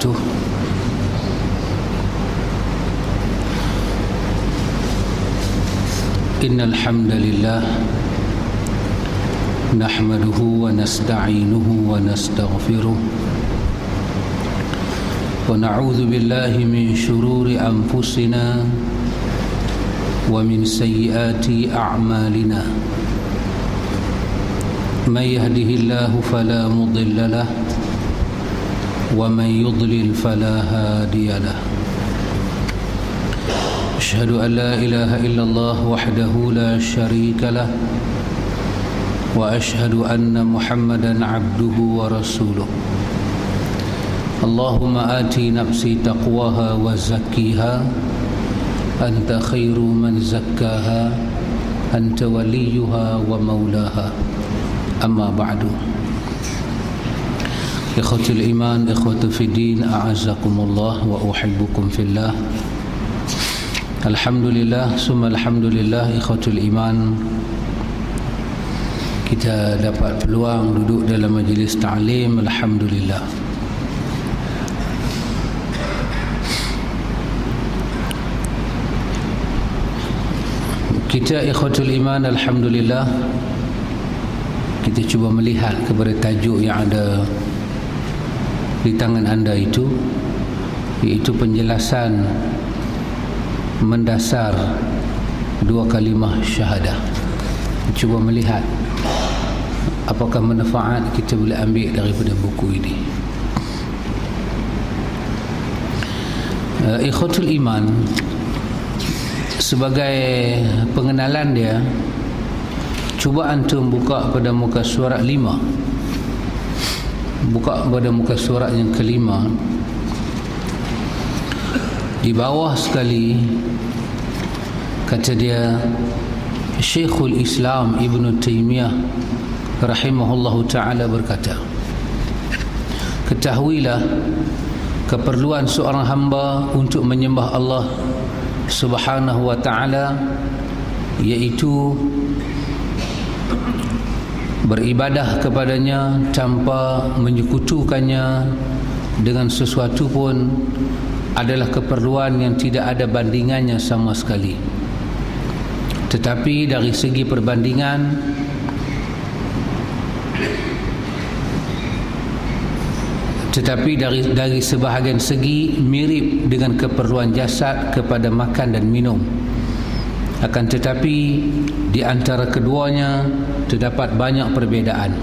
wabarakatuh. Innal hamdalillah nahmaduhu wa nasta'inuhu wa nastaghfiruh wa na'udzu billahi min shururi anfusina wa min sayyiati a'malina. Man yahdihillahu fala mudilla lahu wa man yudlil fala hadiya lahu. Asyhadu an la ilaha illallah wahdahu la syarika lah wa asyhadu anna Muhammadan abduhu wa rasuluh. Allahumma ati nafsi taqwaha wa zakkiha anta khairu man zakkaha anta waliyuha wa maulaha. Amma ba'du. Ikhwatul iman, ikhwatul fiddin, a'azzakumullah wa uhibbukum fillah. Alhamdulillah, summa alhamdulillah, ikhwatul iman, kita dapat peluang duduk dalam majlis ta'lim. Alhamdulillah. Kita ikhwatul iman, alhamdulillah, kita cuba melihat kepada tajuk yang ada di tangan anda itu, iaitu penjelasan mendasar dua kalimah syahadah. Cuba melihat apakah manfaat kita boleh ambil daripada buku ini. Ikhwatul iman, sebagai pengenalan dia, cuba antum buka pada muka surat 5. Buka pada muka surat yang kelima. Di bawah sekali kata dia, Syekhul Islam Ibn Taymiyah rahimahullahu ta'ala berkata, ketahuilah keperluan seorang hamba untuk menyembah Allah subhanahu wa ta'ala, iaitu beribadah kepadanya tanpa menyekutukannya dengan sesuatu pun, adalah keperluan yang tidak ada bandingannya sama sekali. Tetapi dari segi perbandingan, dari sebahagian segi mirip dengan keperluan jasad kepada makan dan minum. Akan tetapi di antara keduanya terdapat banyak perbezaan.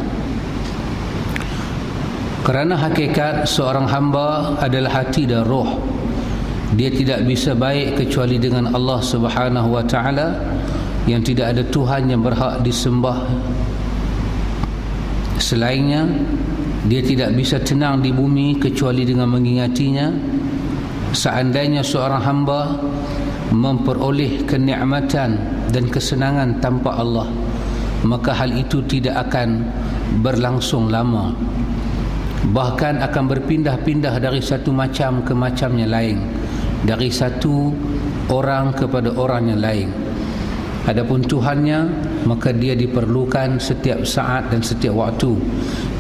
Kerana hakikat seorang hamba adalah hati dan roh. Dia tidak bisa baik kecuali dengan Allah subhanahu wa ta'ala, yang tidak ada Tuhan yang berhak disembah selainnya. Dia tidak bisa tenang di bumi kecuali dengan mengingatinya. Seandainya seorang hamba memperoleh kenikmatan dan kesenangan tanpa Allah, maka hal itu tidak akan berlangsung lama, bahkan akan berpindah-pindah dari satu macam ke macam yang lain, dari satu orang kepada orang yang lain. Adapun Tuhannya, maka dia diperlukan setiap saat dan setiap waktu.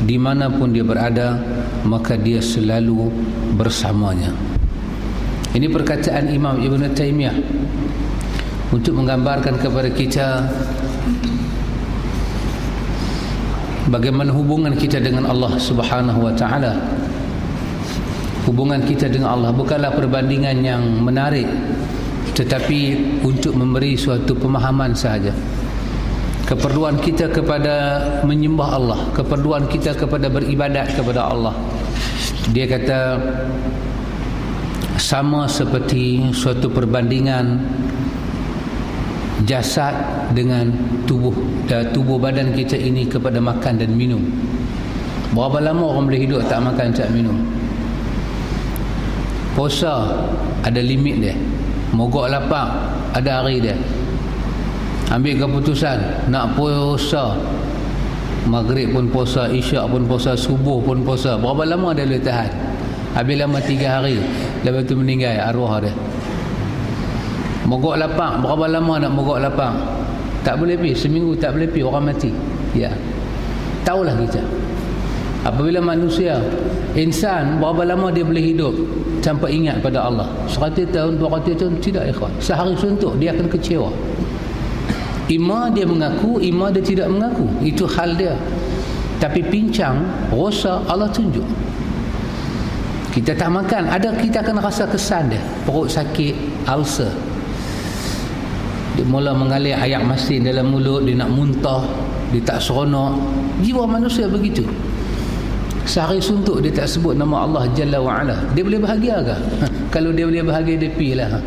Di manapun dia berada, maka dia selalu bersamanya. Ini perkataan Imam Ibn Taymiyah untuk menggambarkan kepada kita bagaimana hubungan kita dengan Allah subhanahu wa ta'ala. Hubungan kita dengan Allah bukanlah perbandingan yang menarik, tetapi untuk memberi suatu pemahaman sahaja. Keperluan kita kepada menyembah Allah, keperluan kita kepada beribadat kepada Allah, dia kata sama seperti suatu perbandingan jasad dengan tubuh badan kita ini kepada makan dan minum. Berapa lama orang boleh hidup tak makan tak minum? Puasa ada limit dia. Mogok lapang ada hari dia. Ambil keputusan nak puasa, maghrib pun puasa, isyak pun puasa, subuh pun puasa. Berapa lama dia boleh tahan? Habis lama 3 hari, lepas tu meninggal arwah dia. Mogok lapang, berapa lama nak mogok lapang? Tak boleh pergi, seminggu tak boleh pergi, orang mati. Ya, taulah kita. Apabila manusia, insan, berapa lama dia boleh hidup tanpa ingat pada Allah? 100 tahun, 200 tahun? Tidak, ikhwan. Sehari suntuk dia akan kecewa. Ima dia mengaku, ima dia tidak mengaku. Itu hal dia. Tapi pincang, rosak, Allah tunjuk. Kita tak makan, kita akan rasa kesan dia. Perut sakit, ulcer. Dia mula mengalir air masin dalam mulut, dia nak muntah, dia tak seronok. Jiwa manusia begitu. Sehari suntuk dia tak sebut nama Allah Jalla wa'ala. Dia boleh bahagia ke? Kalau dia boleh bahagia, dia pergilah.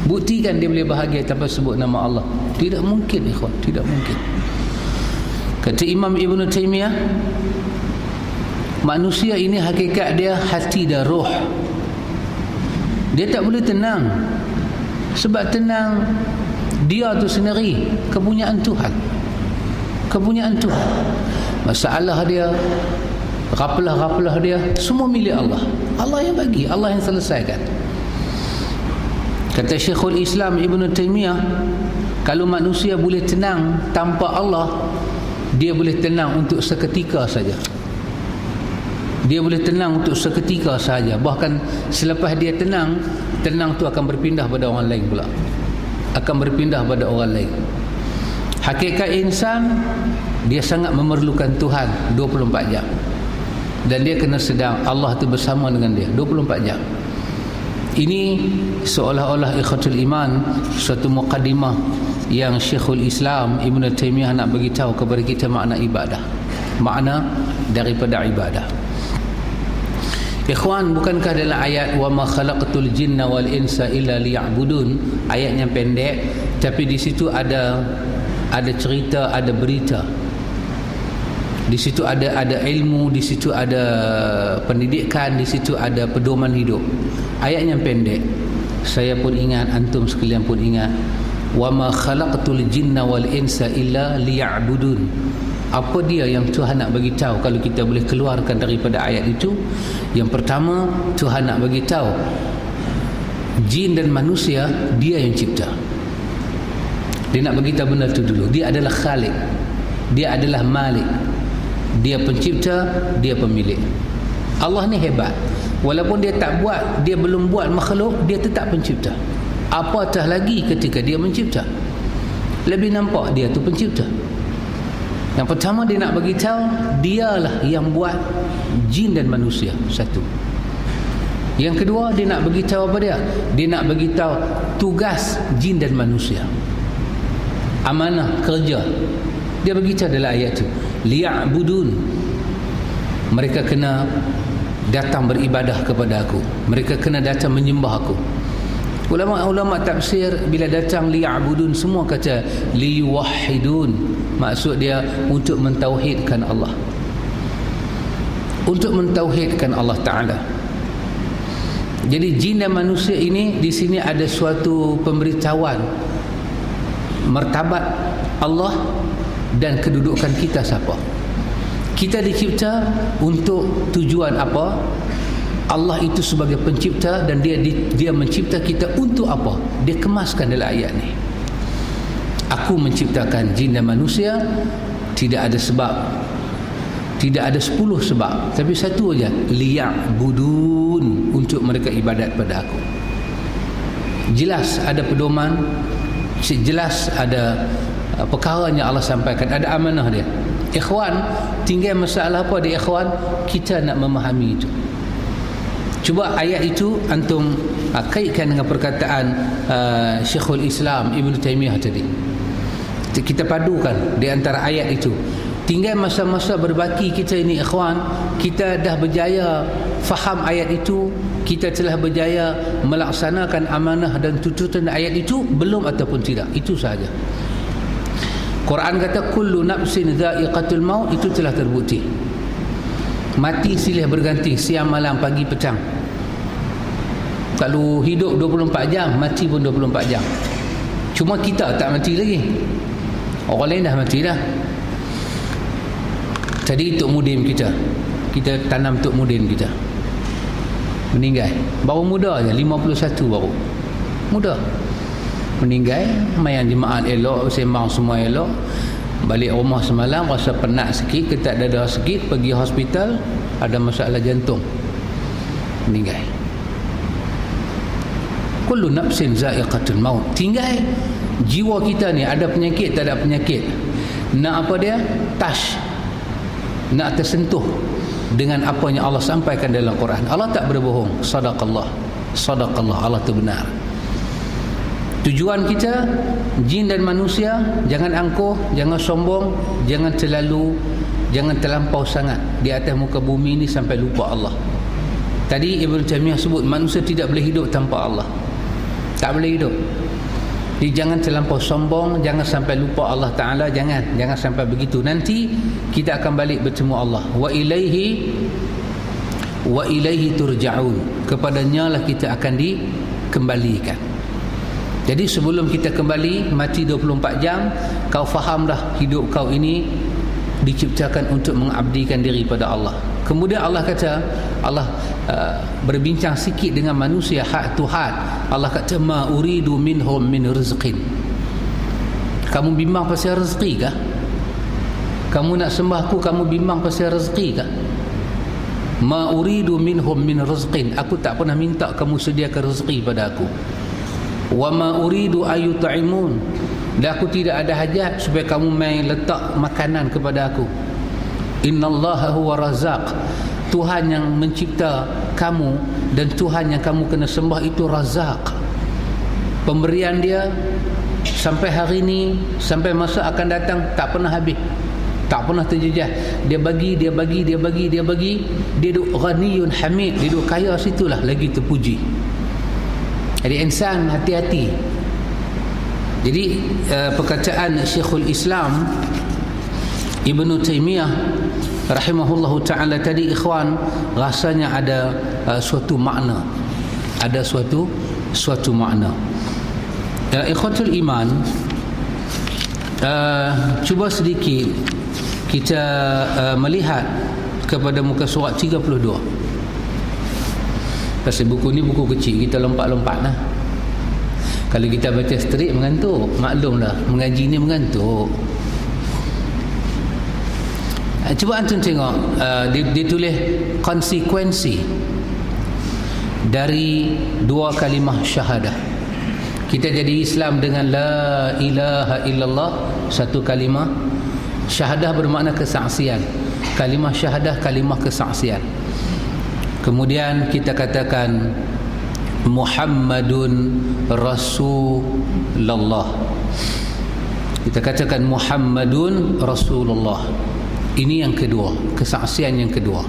Buktikan dia boleh bahagia tanpa sebut nama Allah. Tidak mungkin, ikhwan. Tidak mungkin. Kata Imam Ibn Taymiyah, manusia ini hakikat dia hati dan roh. Dia tak boleh tenang. Sebab tenang, dia tu sendiri kepunyaan Tuhan. Kepunyaan Tuhan. Masalah dia, ghaflah dia, semua milik Allah. Allah yang bagi, Allah yang selesaikan. Kata Syekhul Islam Ibn Taymiyah, kalau manusia boleh tenang tanpa Allah, dia boleh tenang untuk seketika saja. Dia boleh tenang untuk seketika saja. Bahkan selepas dia tenang, tenang tu akan berpindah pada orang lain pula. Akan berpindah pada orang lain. Hakikat insan, dia sangat memerlukan Tuhan 24 jam. Dan dia kena sedang Allah tu bersama dengan dia 24 jam. Ini seolah-olah ikhwatul iman, suatu muqaddimah yang Syekhul Islam Ibn Taymiyah nak bagi tahu kepada kita makna ibadah. Makna daripada ibadah. Ikhwan, bukankah dalam ayat wa ma khalaqtul jinna wal insa illa liya'budun, ayat yang pendek tapi di situ ada cerita, ada berita. Di situ ada ilmu, di situ ada pendidikan, di situ ada pedoman hidup. Ayat yang pendek, saya pun ingat, antum sekalian pun ingat. Wa ma khalaqtul jinna wal insa illa liya'budun. Apa dia yang Tuhan nak bagi tahu kalau kita boleh keluarkan daripada ayat itu? Yang pertama, Tuhan nak bagi tahu jin dan manusia dia yang cipta. Dia nak bagi tahu benda tu dulu. Dia adalah Khalik. Dia adalah Malik. Dia pencipta, dia pemilik. Allah ni hebat. Walaupun dia tak buat, dia belum buat makhluk, dia tetap pencipta. Apatah lagi ketika dia mencipta. Lebih nampak dia tu pencipta. Yang pertama dia nak bagi tahu dialah yang buat jin dan manusia satu. Yang kedua dia nak bagi tahu apa dia? Dia nak bagi tahu tugas jin dan manusia. Amanah kerja. Dia bagi tahu dalam ayat tu. Liya'budun. Mereka kena datang beribadah kepada aku. Mereka kena datang menyembah aku. Ulama-ulama tafsir bila datang liya'budun semua kata liwahidun. Maksud dia untuk mentauhidkan Allah. Untuk mentauhidkan Allah Ta'ala. Jadi jin dan manusia ini di sini ada suatu pemberitahuan martabat Allah dan kedudukan kita siapa. Kita dicipta untuk tujuan apa? Allah itu sebagai pencipta dan dia mencipta kita untuk apa? Dia kemaskan dalam ayat ni. Aku menciptakan jin dan manusia tidak ada sebab. Tidak ada 10 sebab, tapi satu aja, liya'budun, untuk mereka ibadat pada aku. Jelas ada pedoman, jelas ada perkara yang Allah sampaikan, ada amanah dia. Ikhwan, tinggal masalah apa dia ikhwan? Kita nak memahami itu. Cuba ayat itu antum kaitkan dengan perkataan Syekhul Islam Ibn Taymiyah tadi. Kita padukan di antara ayat itu. Tinggal masa-masa berbaki kita ini ikhwan, kita dah berjaya faham ayat itu, kita telah berjaya melaksanakan amanah dan tuntutan ayat itu belum ataupun tidak, itu sahaja. Quran kata kullu nafsin dha'iqatul maut, itu telah terbukti. Mati silih berganti, siang malam pagi petang. Kalau hidup 24 jam, mati pun 24 jam. Cuma kita tak mati lagi. Orang lain dah mati dah. Tadi Tok Mudim kita tanam Tok Mudim kita meninggal, baru muda je, 51 baru muda meninggal. Mayan jemaat elok, sembang semua elok. Balik rumah semalam rasa penat sikit, ketak dada sikit, pergi hospital, ada masalah jantung, meninggal. Kullu nafsin za'iqatul maut. Tinggal jiwa kita ni ada penyakit tak ada penyakit, nak apa dia? Touch, nak tersentuh dengan apa yang Allah sampaikan dalam Quran. Allah tak berbohong. Sadaqallah, Allah tu benar. Tujuan kita, jin dan manusia, jangan angkuh, jangan sombong, jangan terlampau sangat di atas muka bumi ini sampai lupa Allah. Tadi Ibn Taymiyah sebut manusia tidak boleh hidup tanpa Allah, tak boleh hidup. Jadi jangan terlampau sombong, jangan sampai lupa Allah Ta'ala, jangan sampai begitu. Nanti kita akan balik bertemu Allah. Wa ilaihi turja'un. Kepadanya lah kita akan dikembalikan. Jadi sebelum kita kembali mati 24 jam, kau faham dah hidup kau ini diciptakan untuk mengabdikan diri pada Allah. Kemudian Allah kata, Allah berbincang sikit dengan manusia hak Tuhan. Allah kata, ma uridu minhum min rizqin. Kamu bimbang pasal rezeki kah? Kamu nak sembah aku, kamu bimbang pasal rezeki kah? Ma uridu minhum min rizqin. Aku tak pernah minta kamu sediakan rezeki pada aku. Wa ma uridu ayut'imun. Dan aku tidak ada hajat supaya kamu main letak makanan kepada aku. Innallaha huwa razaq. Tuhan yang mencipta kamu dan Tuhan yang kamu kena sembah itu Razaq. Pemberian dia sampai hari ini, sampai masa akan datang tak pernah habis, tak pernah terjejah. Dia bagi. Dia duk ghaniyun hamid, dia duk kaya situlah lagi terpuji. Jadi insan hati-hati. Jadi perkataan Syekhul Islam Ibn Taymiyah rahimahullahu ta'ala tadi, ikhwan, rasanya ada suatu makna, ada suatu makna. Ikhwatul iman, cuba sedikit kita melihat kepada muka surat 32. Pasal buku ni buku kecil, kita lompat-lompat lah. Kalau kita baca straight mengantuk, maklumlah mengaji ni mengantuk. Cuba antum tengok, dia tulis konsekuensi dari dua kalimah syahadah. Kita jadi Islam dengan la ilaha illallah, satu kalimah. Syahadah bermakna kesaksian. Kalimah syahadah, kalimah kesaksian. Kemudian kita katakan Muhammadun Rasulullah. Kita katakan Muhammadun Rasulullah. Ini yang kedua, kesaksian yang kedua.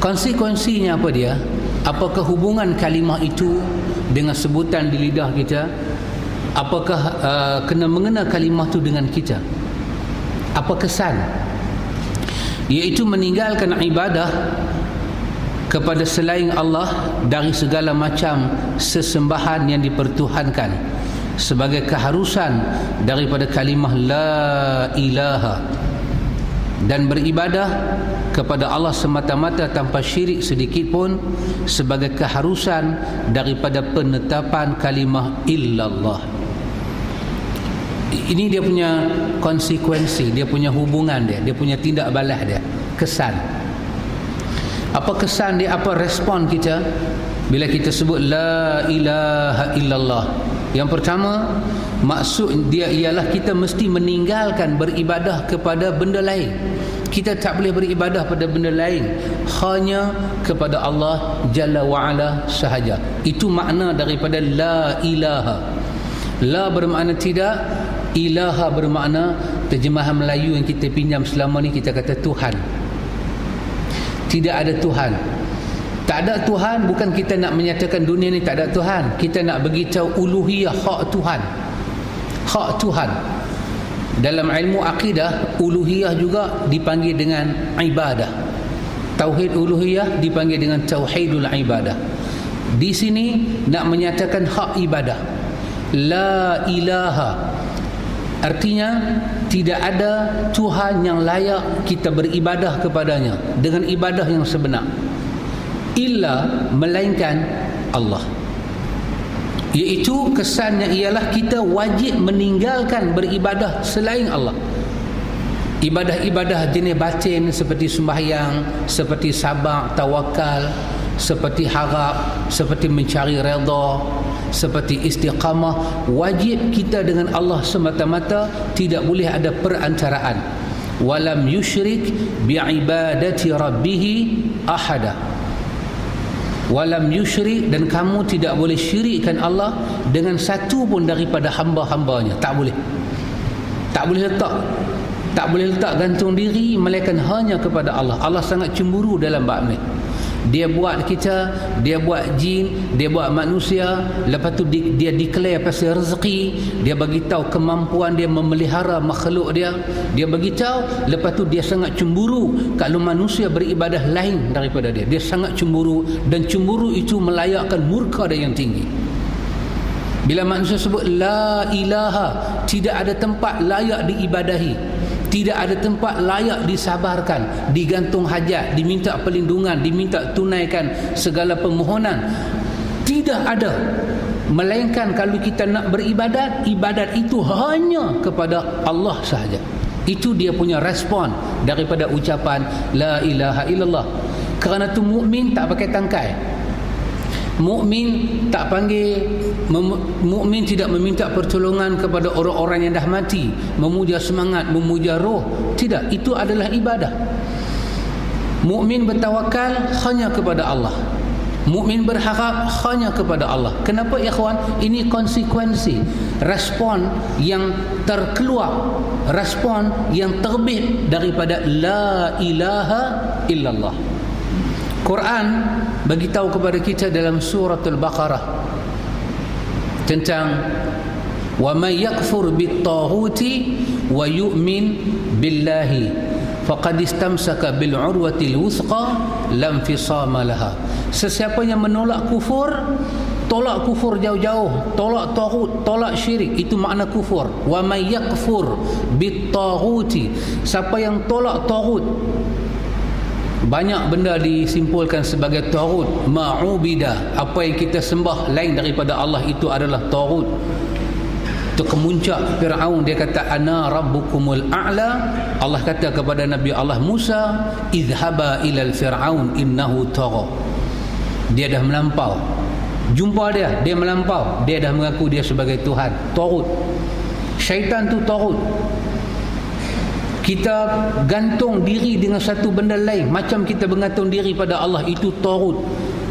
Konsekuensinya apa dia? Apakah hubungan kalimah itu dengan sebutan di lidah kita? Apakah kena mengena kalimah itu dengan kita? Apa kesan? Iaitu meninggalkan ibadah kepada selain Allah dari segala macam sesembahan yang dipertuhankan sebagai keharusan daripada kalimah la ilaha, dan beribadah kepada Allah semata-mata tanpa syirik sedikit pun sebagai keharusan daripada penetapan kalimah illallah. Ini dia punya konsekuensi, dia punya hubungan dia punya tindak balas dia, kesan. Apa kesan dia, apa respon kita bila kita sebut la ilaha illallah? Yang pertama, maksud dia ialah kita mesti meninggalkan beribadah kepada benda lain. Kita tak boleh beribadah pada benda lain, hanya kepada Allah Jalla wa'ala sahaja. Itu makna daripada la ilaha. La bermakna tidak, ilaha bermakna, terjemahan Melayu yang kita pinjam selama ni kita kata Tuhan. Tidak ada Tuhan. Tak ada Tuhan bukan kita nak menyatakan dunia ni tak ada Tuhan. Kita nak beritahu uluhiyah, hak Tuhan. Hak Tuhan. Dalam ilmu akidah, uluhiyah juga dipanggil dengan ibadah. Tauhid uluhiyah dipanggil dengan tauhidul ibadah. Di sini nak menyatakan hak ibadah. La ilaha, artinya tidak ada Tuhan yang layak kita beribadah kepadanya dengan ibadah yang sebenar, illa melainkan Allah. Iaitu kesannya ialah kita wajib meninggalkan beribadah selain Allah. Ibadah-ibadah jenis batin seperti sembahyang, seperti sabar, tawakal, seperti harap, seperti mencari redha, seperti istiqamah, wajib kita dengan Allah semata-mata, tidak boleh ada perantaraan. Walam yusyrik bi'ibadati rabbih ahada. Walam yusyrik, dan kamu tidak boleh syirikkan Allah dengan satu pun daripada hamba-hambanya. Tak boleh. Tak boleh letak. Tak boleh letak gantung diri melainkan hanya kepada Allah. Allah sangat cemburu dalam bab ni. Dia buat kita, dia buat jin, dia buat manusia, lepas tu dia declare pasal rezeki, dia bagi tahu kemampuan dia memelihara makhluk dia, dia bagi tahu, lepas tu dia sangat cemburu kalau manusia beribadah lain daripada dia. Dia sangat cemburu, dan cemburu itu melayakkan murka dia yang tinggi. Bila manusia sebut la ilaha, tidak ada tempat layak diibadahi, tidak ada tempat layak disabarkan, digantung hajat, diminta perlindungan, diminta tunaikan segala permohonan, tidak ada. Melainkan kalau kita nak beribadat, ibadat itu hanya kepada Allah sahaja. Itu dia punya respon daripada ucapan la ilaha illallah. Kerana tu mukmin tak pakai tangkai, mukmin tak panggil, mukmin tidak meminta pertolongan kepada orang-orang yang dah mati, memuja semangat, memuja roh. Tidak, itu adalah ibadah. Mukmin bertawakal hanya kepada Allah, mukmin berharap hanya kepada Allah. Kenapa ikhwan? Ini konsekuensi, respon yang terkeluar, respon yang terbit daripada la ilaha illallah. Quran bagi tahu kepada kita dalam surah Al-Baqarah tentang wa may yakfur bit-taghuti wa yu'min billahi faqad istamsaka bil urwatil wuthqa lam fisama laha. Sesiapa yang menolak kufur, tolak kufur jauh-jauh, tolak taghut, tolak syirik, itu makna kufur. Wa may yakfur bit-taghuti, siapa yang tolak taghut. Banyak benda disimpulkan sebagai taghut, ma'ubidah, apa yang kita sembah lain daripada Allah itu adalah taghut. Itu kemuncak Fir'aun, dia kata ana rabbukumul a'la. Allah kata kepada Nabi Allah Musa, idhaba ilal fir'aun innahu tagha. Dia dah melampau, jumpa dia melampau, dia dah mengaku dia sebagai Tuhan. Taghut, syaitan tu taghut. Kita gantung diri dengan satu benda lain macam kita bergantung diri pada Allah, itu taghut.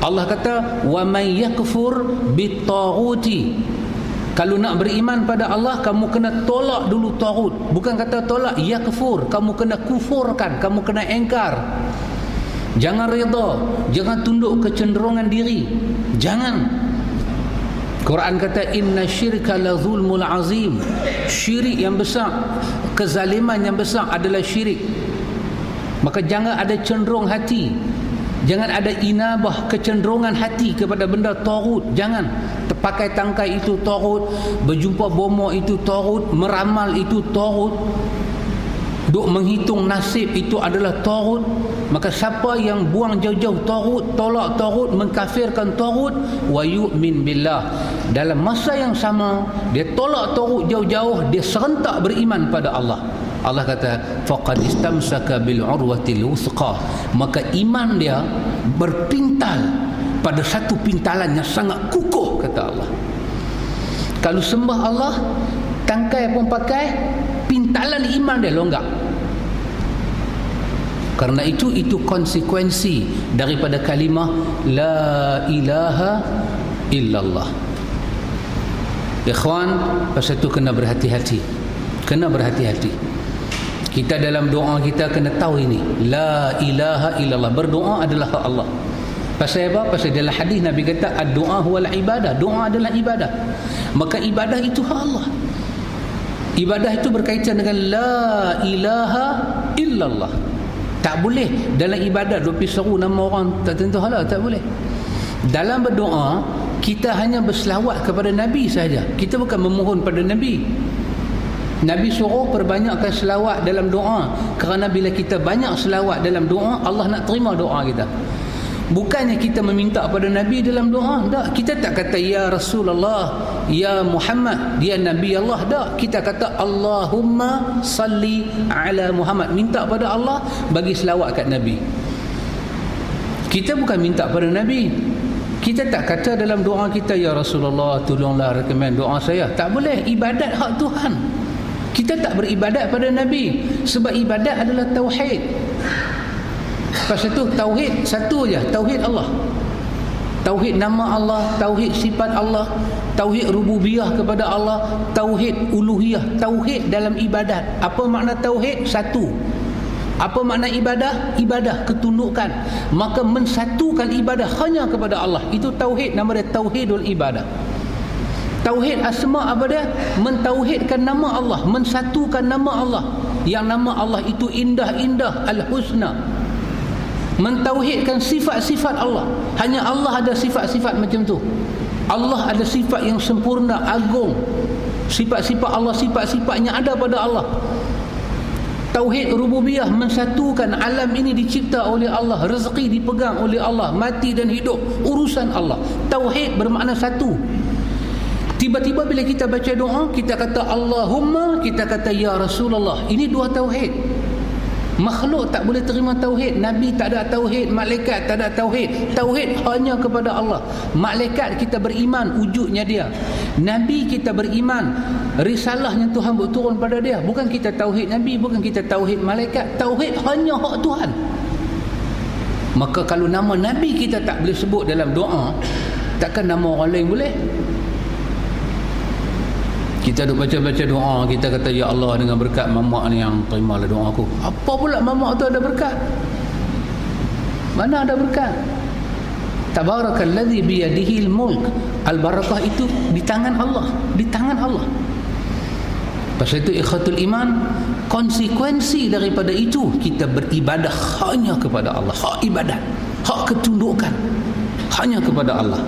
Allah kata wa may yakfur bit-taghuti, kalau nak beriman pada Allah, kamu kena tolak dulu taghut. Bukan kata tolak yakfur, kamu kena kufurkan, kamu kena engkar. Jangan redha, jangan tunduk kecenderungan diri, jangan. Quran kata inna syirka la zulmul azim, syirik yang besar, kezaliman yang besar adalah syirik. Maka jangan ada cenderung hati, jangan ada inabah, kecenderungan hati kepada benda taghut. Jangan. Terpakai tangkai itu taghut, berjumpa bomo itu taghut, meramal itu taghut, duk menghitung nasib itu adalah taghut. Maka siapa yang buang jauh-jauh taghut, tolak taghut, mengkafirkan taghut, wa yu'min billah, dalam masa yang sama dia tolak taghut jauh-jauh, dia serentak beriman pada Allah. Allah kata faqad istamsaka bil urwatil wuthqa, maka iman dia berpintal pada satu pintalan yang sangat kukuh, kata Allah. Kalau sembah Allah, tangkai pun pakai, pintalan iman dia longgar. Karena itu konsekuensi daripada kalimah la ilaha illallah. Ikhwan, pasal itu kena berhati-hati. Kena berhati-hati. Kita dalam doa kita kena tahu ini, la ilaha illallah. Berdoa adalah hak Allah. Pasal apa? Pasal dalam hadis Nabi kata ad-du'a huwal ibadah. Doa adalah ibadah. Maka ibadah itu hak Allah. Ibadah itu berkaitan dengan la ilaha illallah. Tak boleh dalam ibadat duk pergi seru nama orang tertentu hala, tak boleh. Dalam berdoa kita hanya berselawat kepada Nabi saja. Kita bukan memohon pada Nabi. Nabi suruh perbanyakkan selawat dalam doa, kerana bila kita banyak selawat dalam doa, Allah nak terima doa kita. Bukannya kita meminta pada Nabi dalam doa, tak. Kita tak kata ya Rasulullah, ya Muhammad, dia Nabi Allah, tak. Kita kata Allahumma salli ala Muhammad, minta pada Allah bagi selawat kat Nabi. Kita bukan minta pada Nabi. Kita tak kata dalam doa kita ya Rasulullah tolonglah rekomen doa saya. Tak boleh. Ibadat hak Tuhan. Kita tak beribadat pada Nabi, sebab ibadat adalah tauhid. Pasal itu tauhid satu aja, tauhid Allah. Tauhid nama Allah, tauhid sifat Allah, tauhid rububiyah kepada Allah, tauhid uluhiyah, tauhid dalam ibadat. Apa makna tauhid? Satu. Apa makna ibadah? Ibadah ketundukan. Maka mensatukan ibadah hanya kepada Allah. Itu tauhid, nama dia tauhidul ibadah. Tauhid asma apa dia? Mentauhidkan nama Allah, mensatukan nama Allah. Yang nama Allah itu indah-indah, al-husna. Mentauhidkan sifat-sifat Allah. Hanya Allah ada sifat-sifat macam tu. Allah ada sifat yang sempurna, agung. Sifat-sifat Allah, sifat-sifatnya ada pada Allah. Tauhid rububiyah, mensatukan alam ini dicipta oleh Allah, rezeki dipegang oleh Allah, mati dan hidup urusan Allah. Tauhid bermakna satu. Tiba-tiba bila kita baca doa, kita kata Allahumma, kita kata ya Rasulullah. Ini dua tauhid. Makhluk tak boleh terima tauhid. Nabi tak ada tauhid, malaikat tak ada tauhid. Tauhid hanya kepada Allah. Malaikat kita beriman wujudnya dia. Nabi kita beriman risalahnya Tuhan berturun pada dia. Bukan kita tauhid Nabi, bukan kita tauhid malaikat. Tauhid hanya hak Tuhan. Maka kalau nama Nabi kita tak boleh sebut dalam doa, takkan nama orang lain boleh? Kita duk baca-baca doa, kita kata ya Allah dengan berkat mamak ni yang terimalah doa aku. Apa pula mamak tu ada berkat? Mana ada berkat? Tabarakallazi biyadihil mulk. Al-barakah itu di tangan Allah, di tangan Allah. Pasal itu ikhwatul iman, konsekuensi daripada itu kita beribadah hanya kepada Allah. Hak ibadat, hak ketundukan hanya kepada Allah.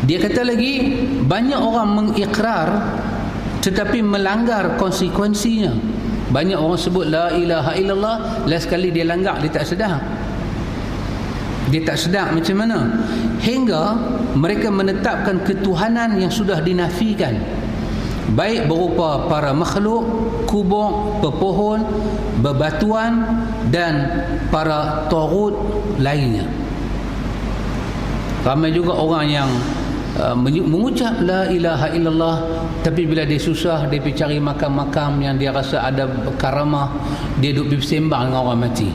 Dia kata lagi, banyak orang mengikrar tetapi melanggar konsekuensinya. Banyak orang sebut la ilaha illallah, last sekali dia langgar, dia tak sedar. Dia tak sedar macam mana, hingga mereka menetapkan ketuhanan yang sudah dinafikan, baik berupa para makhluk, kubur, pepohon, bebatuan dan para taghut lainnya. Ramai juga orang yang mengucap la ilaha illallah, tapi bila dia susah, dia pergi cari makam-makam yang dia rasa ada karamah, dia duduk pergi sembang dengan orang mati.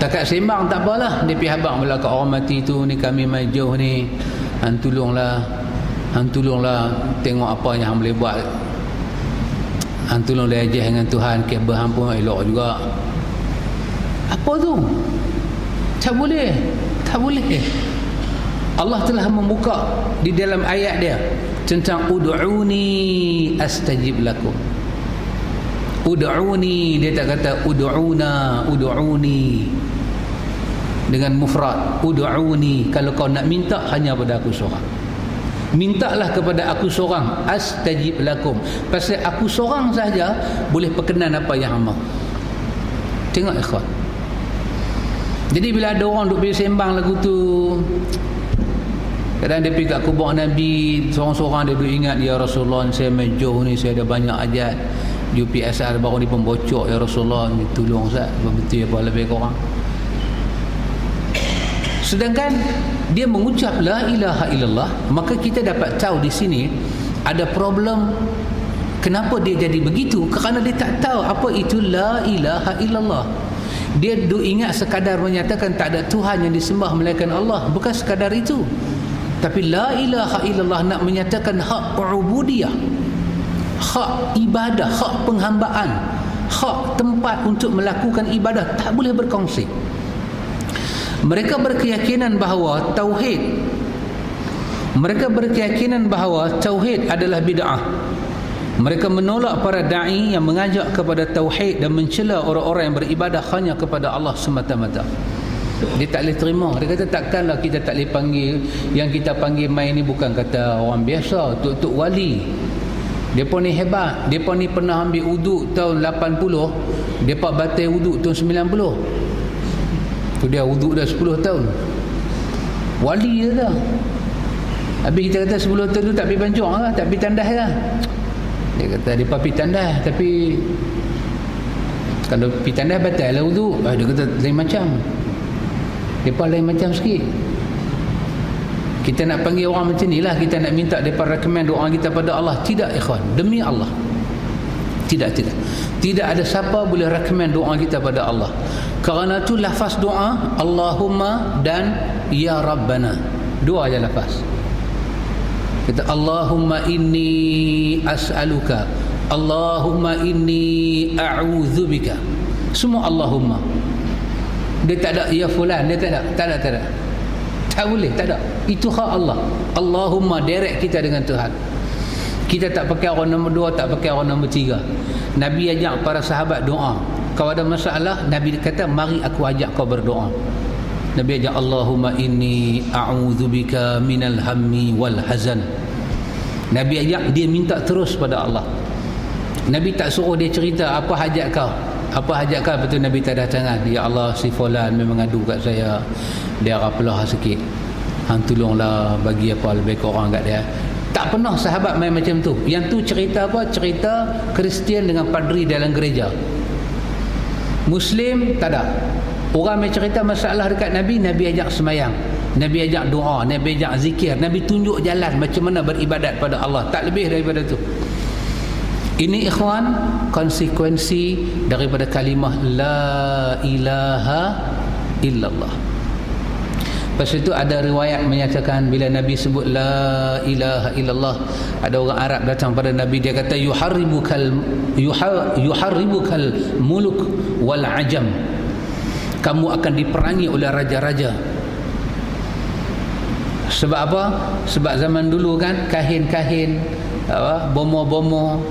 Takat sembang tak apalah, dia pergi habang pula kat orang mati tu, ni kami mai jauh ni, hang tolonglah tengok apa yang hang boleh buat, hang tolong diajar dengan Tuhan, kabel hang pun elok juga. Apa tu? Tak boleh, tak boleh. Allah telah membuka di dalam ayat dia tentang ud'uni astajib lakum. Ud'uni, dia tak kata ud'una, ud'uni dengan mufrad. Ud'uni, kalau kau nak minta hanya pada aku seorang. Mintalah kepada aku seorang, astajib lakum. Pasal aku seorang saja boleh perkenan apa yang hang mahu. Tengok ikhwan. Jadi bila ada orang duk pergi sembang lagu tu, kadang dia pergi kat kubur Nabi, seorang-seorang dia duk ingat, ya Rasulullah saya mejoh ni, saya ada banyak ajat, UPSR baru ni pun bocor, ya Rasulullah ni tolong Ustaz, betul apa lebih korang. Sedangkan dia mengucap la ilaha illallah, maka kita dapat tahu di sini ada problem. Kenapa dia jadi begitu? Kerana dia tak tahu apa itu la ilaha illallah. Dia duk ingat sekadar menyatakan tak ada Tuhan yang disembah melainkan Allah. Bukan sekadar itu, tapi la ilaha illallah nak menyatakan hak ubudiyah, hak ibadah, hak penghambaan, hak tempat untuk melakukan ibadah, tak boleh berkongsi. Mereka berkeyakinan bahawa tauhid adalah bid'ah. Mereka menolak para da'i yang mengajak kepada tauhid dan mencela orang-orang yang beribadah hanya kepada Allah semata-mata. Dia tak boleh terima. Dia kata takkanlah kita tak boleh panggil, yang kita panggil main ni bukan kata orang biasa, tok-tok wali. Depa ni hebat. Depa ni pernah ambil wuduk tahun 80, depa batal wuduk tahun 90. Tu dia wuduk dah 10 tahun. Wali dia dah. Habis kita kata 10 tahun tu tak pergi pancung lah, tak pergi tandas lah. Dia kata dia pergi tandas, tapi kalau pergi tandas batal lah wuduk. Dia kata lain macam. Mereka lain macam sikit. Kita nak panggil orang macam ni lah, kita nak minta mereka recommend doa kita pada Allah. Tidak ikhwan, demi Allah. Tidak ada siapa boleh recommend doa kita pada Allah. Kerana tu lafaz doa Allahumma dan Ya Rabbana, dua aja lafaz. Kita Allahumma inni as'aluka, Allahumma inni a'udzubika. Semua Allahumma. Dia tak ada ya fulan, dia tak ada. Tak boleh, tak ada. Itu hak Allah. Allahumma, direct kita dengan Tuhan. Kita tak pakai orang nombor 2, tak pakai orang nombor 3. Nabi ajak para sahabat doa. Kalau ada masalah, Nabi kata, mari aku ajak kau berdoa. Nabi ajak, Allahumma inni a'udzubika minal hammi wal hazan. Nabi ajak, dia minta terus pada Allah. Nabi tak suruh dia cerita apa hajat kau. Apa hajat kau, betul Nabi tak ada tangan. Ya Allah, si fulan memang adu kat saya, dia rapelah sikit, hang tolonglah bagi apa lebih kurang kat dia. Tak pernah sahabat main macam tu. Yang tu cerita apa? Cerita Kristian dengan padri dalam gereja. Muslim tak ada. Orang main cerita masalah dekat Nabi, Nabi ajak semayang, Nabi ajak doa, Nabi ajak zikir, Nabi tunjuk jalan macam mana beribadat pada Allah. Tak lebih daripada tu. Ini ikhwan, konsekuensi daripada kalimah la ilaha illallah. Lepas itu ada riwayat menyatakan bila Nabi sebut la ilaha illallah, ada orang Arab datang pada Nabi, dia kata yuharribukal muluk wal ajam. Kamu akan diperangi oleh raja-raja. Sebab apa? Sebab zaman dulu kan, kahin-kahin, bomo-bomo,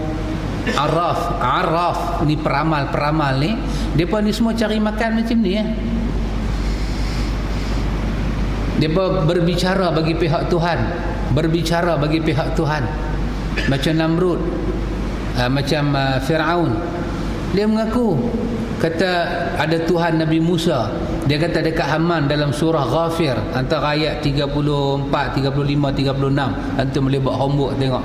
araf ni, peramal ni, depa ni semua cari makan macam ni ya. Depa berbicara bagi pihak Tuhan, berbicara bagi pihak Tuhan. Macam Namrud, macam Firaun. Dia mengaku kata ada Tuhan Nabi Musa. Dia kata dekat Haman dalam surah Ghafir antara ayat 34, 35, 36. Antum boleh buat homework tengok.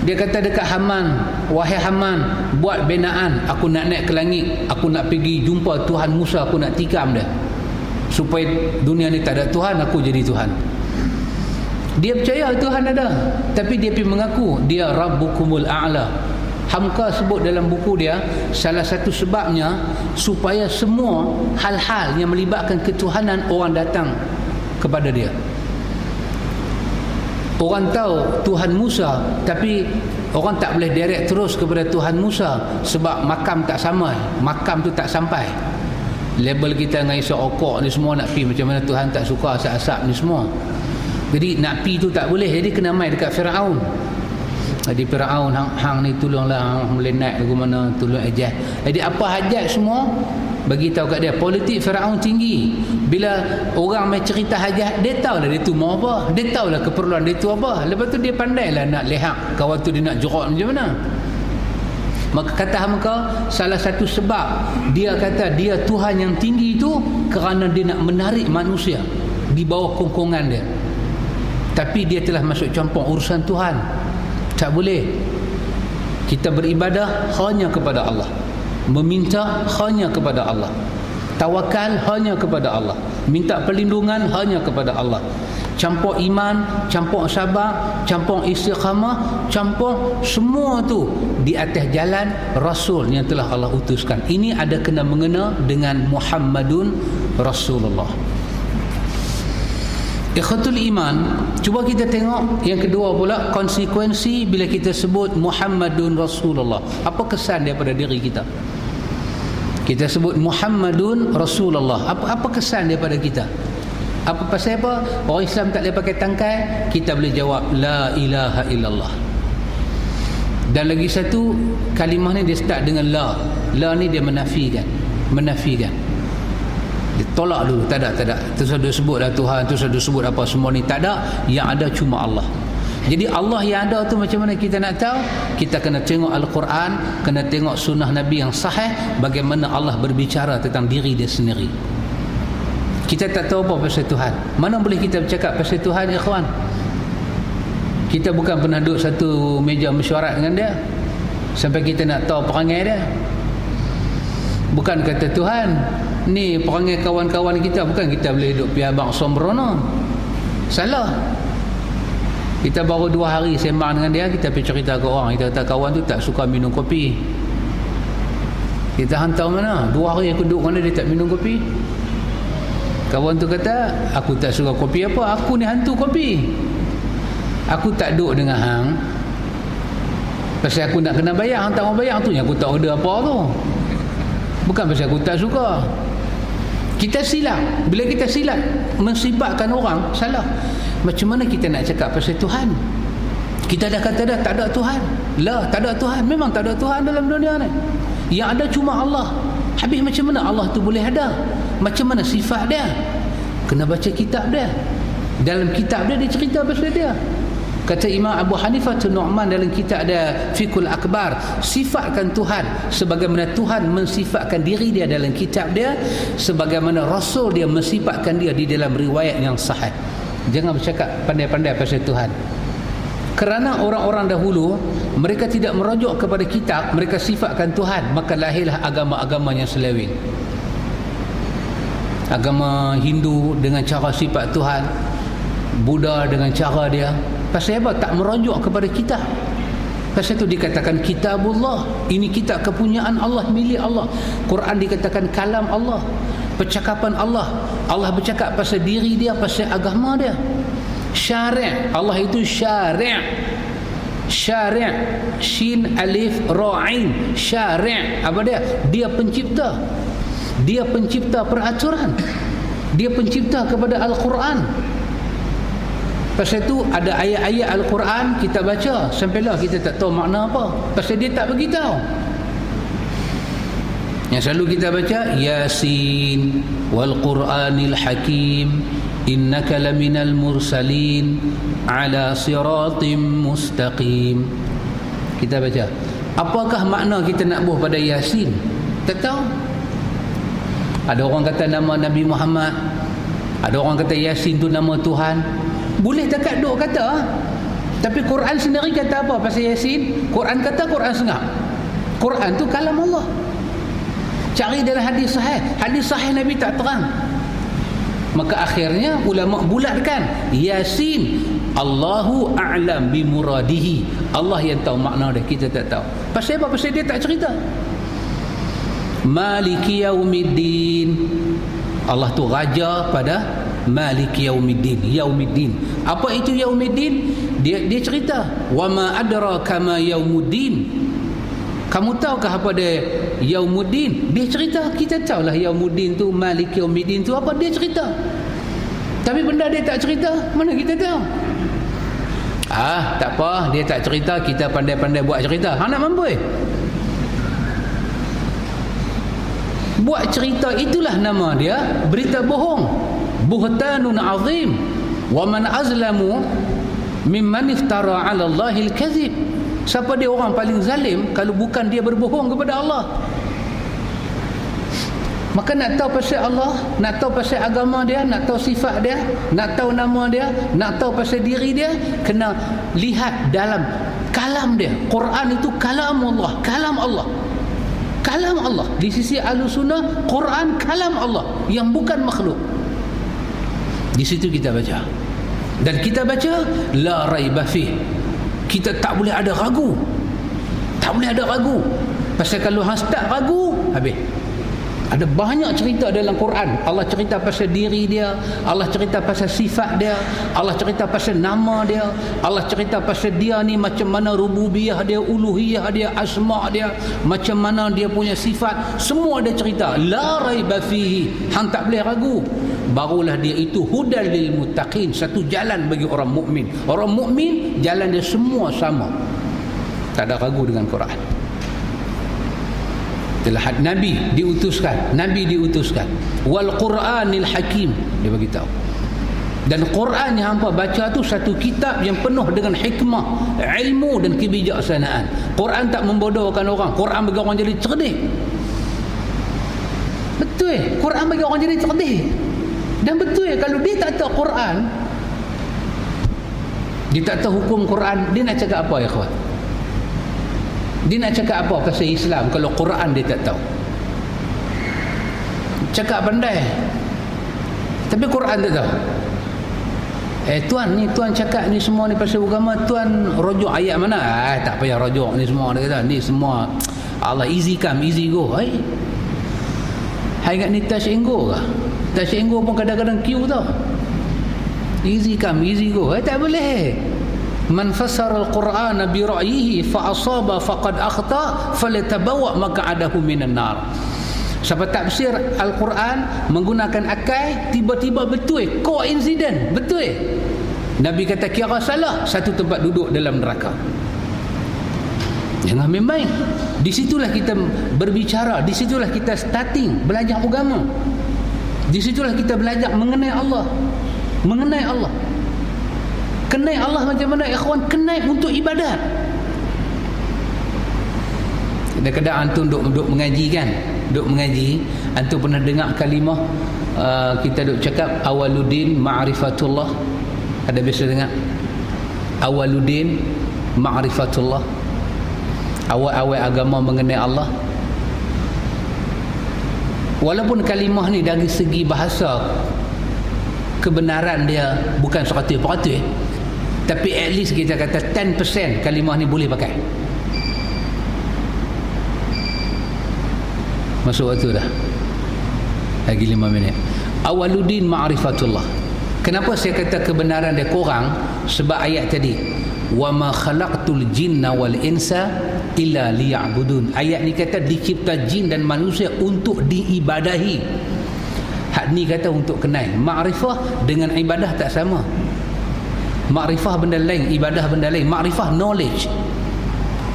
Dia kata dekat Haman, wahai Haman, buat binaan, aku nak naik ke langit, aku nak pergi jumpa Tuhan Musa, aku nak tikam dia, supaya dunia ni tak ada Tuhan, aku jadi Tuhan. Dia percaya Tuhan ada, tapi dia pergi mengaku dia Rabbukumul A'la. Hamka sebut dalam buku dia, salah satu sebabnya supaya semua hal-hal yang melibatkan ketuhanan orang datang kepada dia. Orang tahu Tuhan Musa, tapi orang tak boleh direct terus kepada Tuhan Musa sebab makam tak sama, makam tu tak sampai. Label kita dengan isap okok ni semua nak pergi macam mana Tuhan tak suka asap-asap ni semua. Jadi nak pergi tu tak boleh, jadi kena mai dekat Firaun. Jadi Firaun, hang ni tolonglah, hang boleh naik ke mana, tolong ajar. Jadi apa hajat semua bagi tahu kat dia. Politik Firaun tinggi. Bila orang mai cerita hajat, dia tahulah dia tu mau apa, dia tahulah keperluan dia tu apa. Lepas tu dia pandailah nak lehak kawan tu, dia nak jerat macam mana. Maka kata hamka, salah satu sebab dia kata dia Tuhan yang tinggi itu kerana dia nak menarik manusia di bawah kongkongan dia. Tapi dia telah masuk campur urusan Tuhan. Tak boleh. Kita beribadah hanya kepada Allah, meminta hanya kepada Allah, tawakal hanya kepada Allah, minta perlindungan hanya kepada Allah. Campur iman, campur sabar, campur istiqamah, campur semua tu di atas jalan Rasul yang telah Allah utuskan. Ini ada kena mengena dengan Muhammadun Rasulullah. Ikhwatul iman, cuba kita tengok yang kedua pula, konsekuensi bila kita sebut Muhammadun Rasulullah. Apa kesan daripada diri kita? Kita sebut Muhammadun Rasulullah. Apa kesan daripada kita? Apa pasal apa? Orang Islam tak boleh pakai tangkai, kita boleh jawab la ilaha illallah. Dan lagi satu, kalimah ni dia start dengan la. La ni dia menafikan. Dia tolak dulu, tak ada. Terus ada sebut lah Tuhan, terus ada sebut apa semua ni, tak ada. Yang ada cuma Allah. Jadi Allah yang ada tu macam mana kita nak tahu? Kita kena tengok Al-Quran, kena tengok sunnah Nabi yang sahih, bagaimana Allah berbicara tentang diri dia sendiri. Kita tak tahu apa pasal Tuhan. Mana boleh kita bercakap pasal Tuhan, ikhwan? Kita bukan pernah duduk satu meja mesyuarat dengan dia sampai kita nak tahu perangai dia. Bukan kata Tuhan, ni perangai kawan-kawan kita, bukan kita boleh duduk pi abang sombrono. Salah. Kita baru 2 hari sembang dengan dia, kita pergi cerita ke orang, kita kata kawan tu tak suka minum kopi. Kita hantar mana? 2 hari aku duduk mana dia tak minum kopi. Kawan tu kata, aku tak suka kopi apa, aku ni hantu kopi. Aku tak duduk dengan hang pasal aku nak kena bayar, hang tak mau bayar tu, aku tak order apa tu. Bukan pasal aku tak suka. Kita silap. Bila kita silap mensifatkan orang, salah. Macam mana kita nak cakap pasal Tuhan? Kita dah kata dah tak ada Tuhan. Lah, tak ada Tuhan. Memang tak ada Tuhan dalam dunia ni. Yang ada cuma Allah. Habis macam mana Allah tu boleh ada? Macam mana sifat dia? Kena baca kitab dia. Dalam kitab dia cerita pasal dia. Kata Imam Abu Hanifah Nu'man dalam kitab dia Fiqhul Akbar, sifatkan Tuhan sebagaimana Tuhan mensifatkan diri dia dalam kitab dia, sebagaimana Rasul dia mensifatkan dia di dalam riwayat yang sahih. Jangan bercakap pandai-pandai pasal Tuhan. Kerana orang-orang dahulu mereka tidak merujuk kepada kitab, mereka sifatkan Tuhan, maka lahirlah agama-agama yang seleweng. Agama Hindu dengan cara sifat Tuhan, Buddha dengan cara dia. Pasal apa? Tak merujuk kepada kitab. Pasal itu dikatakan kitabullah. Ini kitab kepunyaan Allah, milik Allah. Quran dikatakan kalam Allah, percakapan Allah. Allah bercakap pasal diri dia, pasal agama dia. Syari', Allah itu syari'. Syari', shin alif ra ain. Syari', apa dia? Dia pencipta. Dia pencipta peraturan. Dia pencipta kepada Al-Quran. Pasal itu ada ayat-ayat Al-Quran kita baca sampailah kita tak tahu makna apa. Pasal dia tak beritahu. Yang selalu kita baca Yasin wal Quranil Hakim innaka laminal mursalin ala siratim mustaqim. Kita baca. Apakah makna kita nak buh pada Yasin? Tak tahu. Ada orang kata nama Nabi Muhammad. Ada orang kata Yasin tu nama Tuhan. Boleh dekat duk kata. Tapi Quran sendiri kata apa pasal Yasin? Quran kata Quran sengap. Quran tu kalam Allah. Cari dalam hadis sahih. Hadis sahih Nabi tak terang. Maka akhirnya ulama bulatkan Yasin, Allahu a'lam bi muradihi. Allah yang tahu makna dia, kita tak tahu. Pasal apa? Pasal dia tak cerita. Maliki yaumiddin. Allah tu raja pada Maliki yaumiddin. Yaumiddin. Apa itu yaumiddin? Dia cerita, wa ma adraka ma yaumuddin. Kamu tahukah apa dia yaumuddin? Dia cerita, kita tahulah yaumuddin tu, Maliki yaumiddin tu apa, dia cerita. Tapi benda dia tak cerita, mana kita tahu? Tak apa, dia tak cerita, kita pandai-pandai buat cerita. Hang nak mampu? Buat cerita itulah nama dia berita bohong. Buhtanun azim. Wa man azlamu mimman iftara 'ala Allahil kadzib. Siapa dia orang paling zalim kalau bukan dia berbohong kepada Allah? Maka nak tahu pasal Allah, nak tahu pasal agama dia, nak tahu sifat dia, nak tahu nama dia, nak tahu pasal diri dia, kena lihat dalam kalam dia. Quran itu kalam Allah, kalam Allah. Kalam Allah. Di sisi Ahlussunnah, Quran kalam Allah yang bukan makhluk. Di situ kita baca. Dan kita baca la raiba fih. Kita tak boleh ada ragu. Tak boleh ada ragu. Pasal kalau hang start ragu, habis. Ada banyak cerita dalam Quran. Allah cerita pasal diri dia, Allah cerita pasal sifat dia, Allah cerita pasal nama dia, Allah cerita pasal dia ni macam mana rububiyah dia, uluhiyah dia, asma' dia, macam mana dia punya sifat, semua dia cerita. La raiba fihi. Hang tak boleh ragu. Barulah dia itu hudal lil muttaqin, satu jalan bagi orang mukmin. Orang mukmin jalan dia semua sama. Tak ada ragu dengan Quran. Telah Nabi diutuskan, Nabi diutuskan. Wal Quranil Hakim, dia bagi tahu. Dan Quran yang hangpa baca tu satu kitab yang penuh dengan hikmah, ilmu dan kebijaksanaan. Quran tak membodohkan orang. Quran bagi orang jadi cerdik. Betul. Quran bagi orang jadi cerdik. Dan betul ya, kalau dia tak tahu Quran, dia tak tahu hukum Quran, dia nak cakap apa ya kawan? Dia nak cakap apa pasal Islam kalau Quran dia tak tahu? Cakap pandai, tapi Quran tak tahu. Tuan ni, tuan cakap ni semua ni pasal agama, tuan rujuk ayat mana? Tak payah rujuk ni semua, dia kata ni semua Allah easy come easy go. Hai ingat ni touch and go ke? Touch and go pun kadang-kadang queue tau. Easy come easy go. Tak boleh. Man fassara al-Quran bi ra'yihi fa asaba faqad akhta falatabawa maq'adahu minan nar. Siapa tafsir Al-Quran menggunakan akal, tiba-tiba betul, coincident, betul. Nabi kata kira salah, satu tempat duduk dalam neraka. Jangan main-main. Di situlah kita berbicara, di situlah kita starting belajar agama. Di situlah kita belajar mengenai Allah. Mengenai Allah. Kenal Allah macam mana ikhwan? Kenal untuk ibadat. Kadang-kadang antum duk mengaji kan? Duk mengaji, antum pernah dengar kalimah kita duk cakap awaluddin ma'rifatullah. Ada biasa dengar? Awaluddin ma'rifatullah. Awal-awal agama mengenai Allah. Walaupun kalimah ni dari segi bahasa kebenaran dia bukan 100%, tapi at least kita kata 10% kalimah ni boleh pakai. Masuk waktu dah. Lagi 5 minit. Awaluddin ma'rifatullah. Kenapa saya kata kebenaran dia kurang? Sebab ayat tadi, wa ma khalaqtul jinna wal insa illa liya'budun. Ayat ni kata dicipta jin dan manusia untuk diibadahi. Hak ni kata untuk kenal. Ma'rifah dengan ibadah tak sama. Ma'rifah benda lain, ibadah benda lain. Ma'rifah knowledge.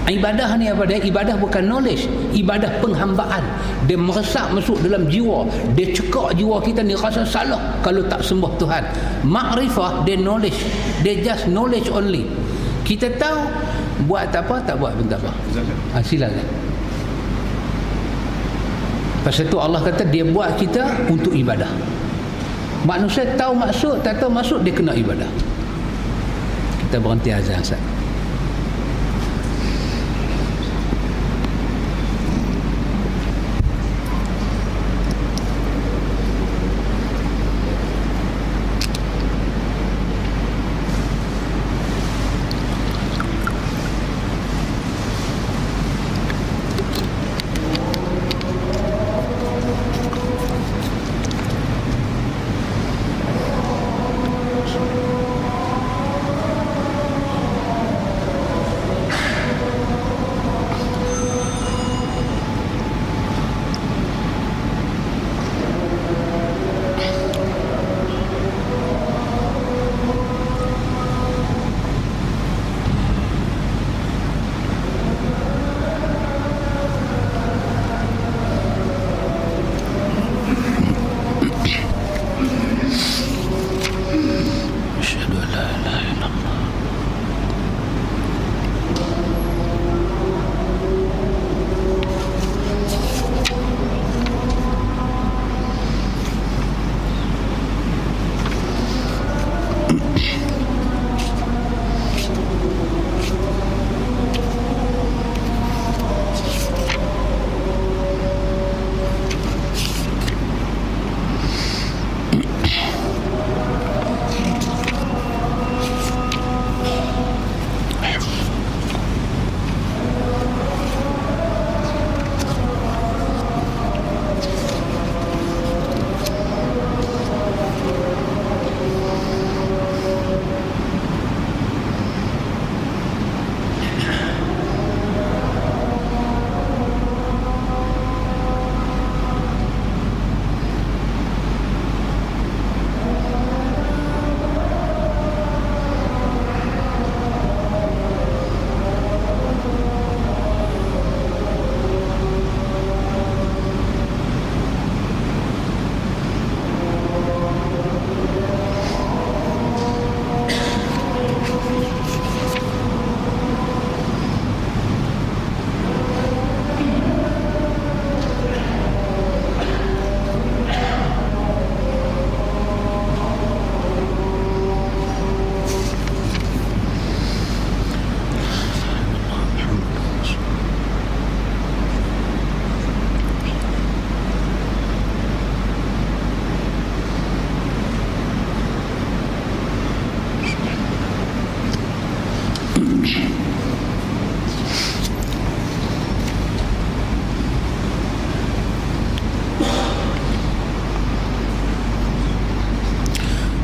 Ibadah ni apa dia? Ibadah bukan knowledge, ibadah penghambaan. Dia meresap masuk dalam jiwa, dia cekak jiwa kita ni rasa salah kalau tak sembah Tuhan. Makrifah dia knowledge, dia just knowledge only. Kita tahu buat apa, tak buat pun tak apa. Silakan. Pasal tu Allah kata dia buat kita untuk ibadah. Manusia tahu maksud, tak tahu maksud, dia kena ibadah. Kita berhenti azan Ustaz.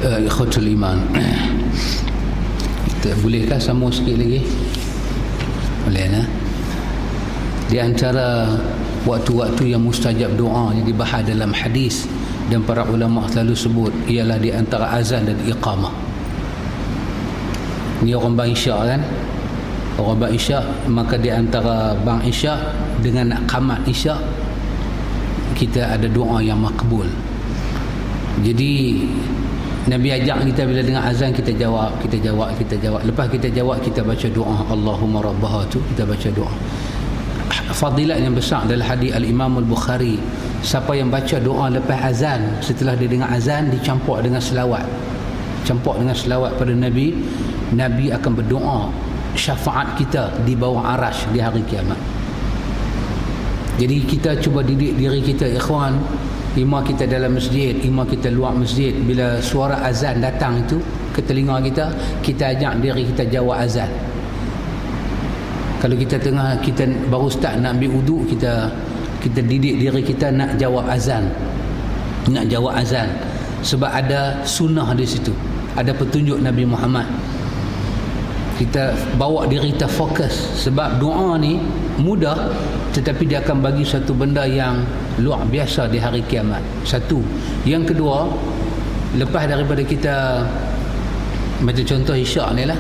Ikhwatul iman, kita bolehkah sambung sikit lagi? Boleh nah? Di antara waktu-waktu yang mustajab doa yang dibahas dalam hadis dan para ulama selalu sebut ialah di antara azan dan iqamah. Ni orang bang isyak kan, orang bang isyak, maka di antara bang isyak dengan nak qamat isyak kita ada doa yang makbul. Jadi Nabi ajak kita bila dengar azan kita jawab. Lepas kita jawab kita baca doa Allahumma rabbaha tu, kita baca doa. Fadilat yang besar dalam hadis Al-Imam Al-Bukhari, siapa yang baca doa lepas azan, setelah dia dengar azan dicampur dengan selawat. Campur dengan selawat pada Nabi, Nabi akan berdoa syafaat kita di bawah arash di hari kiamat. Jadi kita cuba didik diri kita, ikhwan, imam kita dalam masjid, imam kita luar masjid, bila suara azan datang itu ke telinga kita, kita ajak diri kita jawab azan. Kalau kita tengah, kita baru start nak ambil wuduk, kita didik diri kita nak jawab azan. Nak jawab azan. Sebab ada sunnah di situ. Ada petunjuk Nabi Muhammad. Kita bawa diri kita fokus. Sebab doa ni mudah, tetapi dia akan bagi satu benda yang luar biasa di hari kiamat. Satu. Yang kedua, lepas daripada kita, macam contoh isyak ni lah,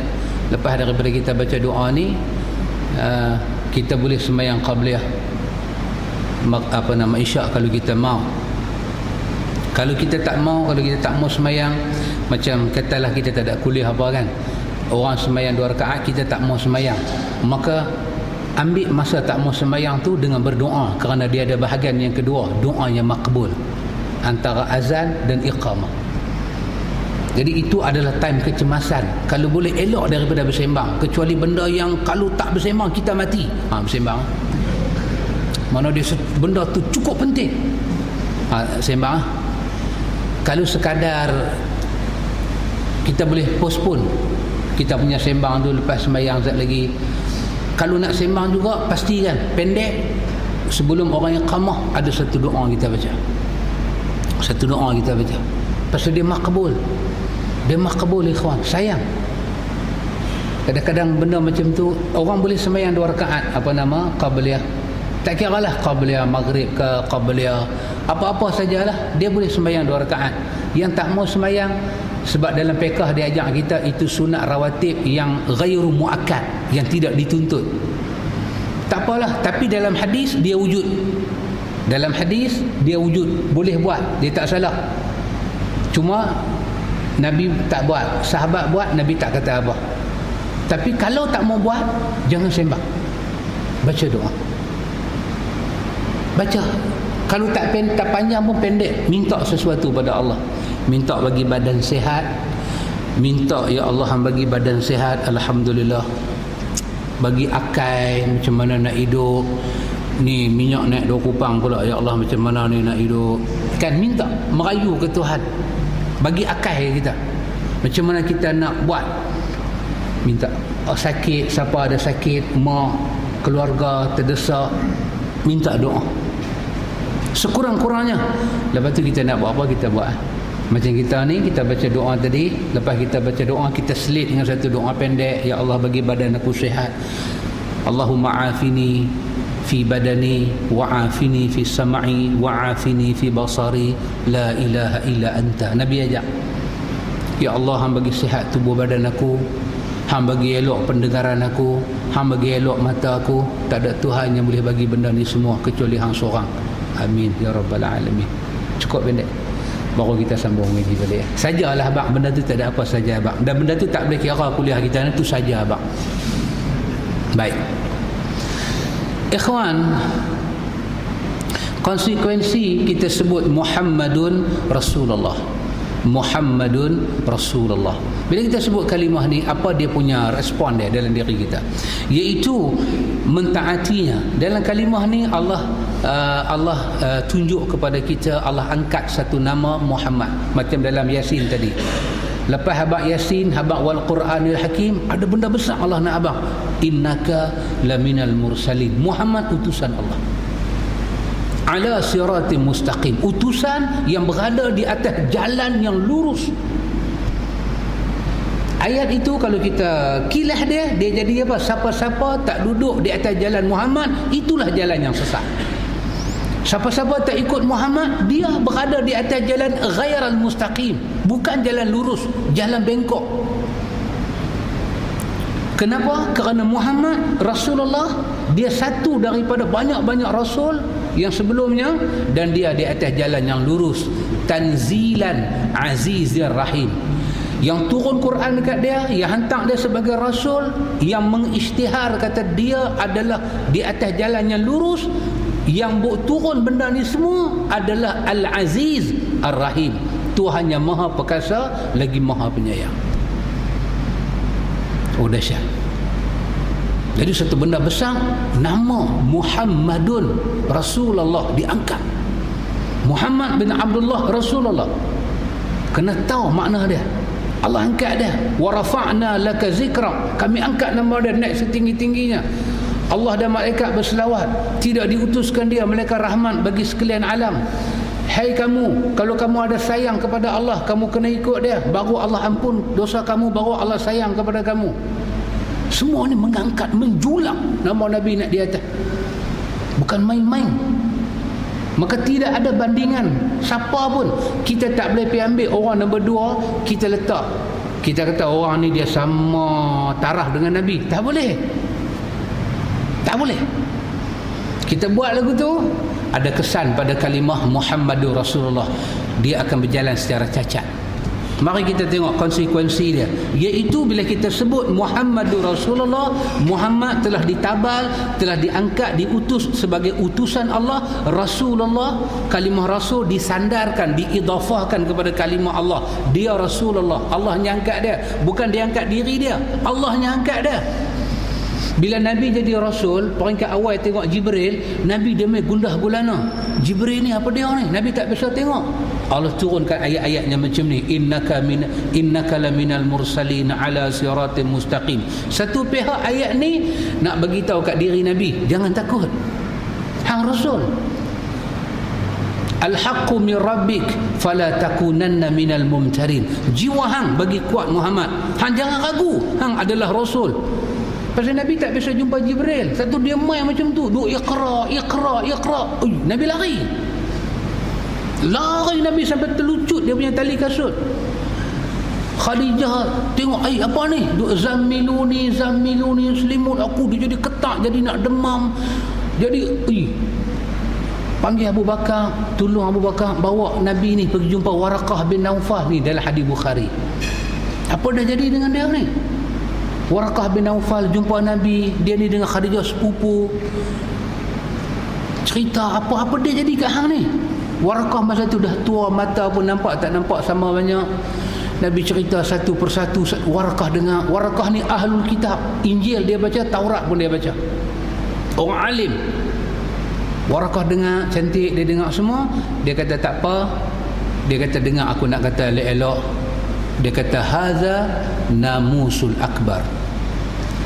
lepas daripada kita baca doa ni, kita boleh sembahyang qabliyah isyak kalau kita mau. Kalau kita tak mau sembahyang, macam katalah kita tak ada kuliah apa kan, orang sembahyang 2 rakaat, kita tak mau sembahyang, maka ambil masa tak mau sembahyang tu dengan berdoa, kerana dia ada bahagian yang kedua, doa yang makbul antara azan dan iqamah. Jadi itu adalah time kecemasan. Kalau boleh elok daripada bersembang, kecuali benda yang kalau tak bersembang kita mati. Bersembang. Mana dia benda tu cukup penting. Sembang. Kalau sekadar kita boleh postpone kita punya sembang tu lepas sembahyang sekejap lagi. Kalau nak sembang juga pastikan pendek, sebelum orang iqamah ada satu doa kita baca. Satu doa kita baca. Pasal dia makbul. Dia makbul, ikhwan. Sayang. Kadang-kadang benda macam tu, orang boleh sembahyang 2 rakaat, qabliyah. Tak kira lah qabliyah maghrib ke qabliyah apa-apa sajalah, dia boleh sembahyang 2 rakaat. Yang tak mau sembahyang, sebab dalam fiqh dia ajak kita itu sunat rawatib yang ghairu muakkad, yang tidak dituntut. Tak apalah, tapi dalam hadis dia wujud. Dalam hadis dia wujud, boleh buat, dia tak salah. Cuma Nabi tak buat, sahabat buat, Nabi tak kata apa. Tapi kalau tak mau buat, jangan sembang. Baca doa. Baca. Kalau tak panjang pun pendek, minta sesuatu pada Allah. Minta bagi badan sihat. Minta, ya Allah, bagi badan sihat, alhamdulillah. Bagi akal, macam mana nak hidup. Ni minyak naik 2 kupang pula, ya Allah, macam mana ni nak hidup. Kan minta, merayu ke Tuhan. Bagi akal kita, macam mana kita nak buat. Minta. Sakit, siapa ada sakit, mak, keluarga terdesak, minta doa sekurang-kurangnya. Lepas tu kita nak buat apa, kita buat. Macam kita ni, kita baca doa tadi. Lepas kita baca doa, kita selit dengan satu doa pendek. Ya Allah, bagi badan aku sihat. Allahumma afini fi badani wa afini fi sam'i wa afini fi basari, la ilaha illa anta. Nabi ajak, ya Allah, hang bagi sihat tubuh badan aku, hang bagi elok pendengaran aku, hang bagi elok mata aku. Tak ada Tuhan yang boleh bagi benda ni semua kecuali hang seorang. Amin ya rabbal alamin. Cukup pendek, baru kita sambung ngaji balik. Sajalah abang, benda tu tak ada apa saja abang, dan benda tu tak boleh kira kuliah kita ni, tu saja abang. Baik ikhwan, konsekuensi kita sebut Muhammadun Rasulullah. Muhammadun Rasulullah. Bila kita sebut kalimah ni, apa dia punya respon dia dalam diri kita? Iaitu mentaatinya. Dalam kalimah ni Allah tunjuk kepada kita, Allah angkat satu nama Muhammad. Macam dalam Yasin tadi. Lepas habaq Yasin, habaq wal Quranil Hakim, ada benda besar Allah nak abang. Innaka laminal mursalin. Muhammad utusan Allah. Ala siratim mustaqim, utusan yang berada di atas jalan yang lurus. Ayat itu kalau kita kilah dia jadi apa? Siapa-siapa tak duduk di atas jalan Muhammad, itulah jalan yang sesat. Siapa-siapa tak ikut Muhammad, dia berada di atas jalan ghairal mustaqim, bukan jalan lurus, jalan bengkok. Kenapa? Kerana Muhammad Rasulullah, dia satu daripada banyak-banyak rasul yang sebelumnya, dan dia di atas jalan yang lurus. Tanzilan azizir rahim. Yang turun Quran dekat dia, yang hantar dia sebagai rasul, yang mengisytihar kata dia adalah di atas jalan yang lurus, yang turun benda ni semua adalah Al-Aziz Ar-Rahim, Tuhan yang maha perkasa lagi maha penyayang. Oh dahsyat. Jadi satu benda besar, nama Muhammadun Rasulullah diangkat. Muhammad bin Abdullah Rasulullah, kena tahu makna dia. Allah angkat dia. Wa rafa'na laka zikra, kami angkat nama dia naik setinggi-tingginya. Allah dan malaikat berselawat. Tidak diutuskan dia malaikat rahmat bagi sekalian alam. Hai kamu, kalau kamu ada sayang kepada Allah, kamu kena ikut dia, baru Allah ampun dosa kamu, baru Allah sayang kepada kamu. Semua ni mengangkat, menjulang nama Nabi nak di atas, bukan main-main. Maka tidak ada bandingan siapa pun. Kita tak boleh pergi ambil orang nombor 2 kita letak, kita kata orang ni dia sama taraf dengan Nabi. Tak boleh, tak boleh. Kita buat lagu tu ada kesan pada kalimah Muhammadur Rasulullah, dia akan berjalan secara cacat. Mari kita tengok konsekuensi dia, iaitu bila kita sebut Muhammadur Rasulullah, Muhammad telah ditabal, telah diangkat, diutus sebagai utusan Allah. Rasulullah, kalimah rasul disandarkan, diidafahkan kepada kalimah Allah. Dia Rasulullah, Allah yang angkat dia, bukan dia angkat diri dia, Allah yang angkat dia. Bila Nabi jadi Rasul, peringkat awal tengok Jibril, Nabi dia main gundah gulana. Jibril ni apa dia ni? Nabi tak biasa tengok. Allah turunkan ayat-ayatnya macam ni, innaka laminal mursalin ala siratim mustaqim. Satu pihak ayat ni nak bagi tahu kat diri Nabi, jangan takut, hang Rasul. Al-haqqu min rabbik fala takunanna minal mumtarin. Jiwa hang bagi kuat Muhammad, hang jangan ragu, hang adalah Rasul. Pasal Nabi tak biasa jumpa Jibril. Satu dia main macam tu, duk iqra. Nabi lari Nabi sampai terlucut dia punya tali kasut. Khadijah tengok, apa ni? Duk zammiluni selimut aku. Dia jadi ketak, jadi nak demam. Jadi panggil Abu Bakar, tolong Abu Bakar bawa Nabi ni pergi jumpa Waraqah bin Naufal ni dalam hadis Bukhari. Apa dah jadi dengan dia ni? Waraqah bin Naufal jumpa Nabi, dia ni dengan Khadijah sepupu. Cerita apa-apa dia jadi kat hang ni. Waraqah masa tu dah tua, mata pun nampak tak nampak sama banyak. Nabi cerita satu persatu. Waraqah dengar. Waraqah ni ahlul kitab, Injil dia baca, Taurat pun dia baca, orang alim. Waraqah dengar, cantik, dia dengar semua. Dia kata tak apa, dia kata dengar aku nak kata elok-elok. Dia kata hadza namusul akbar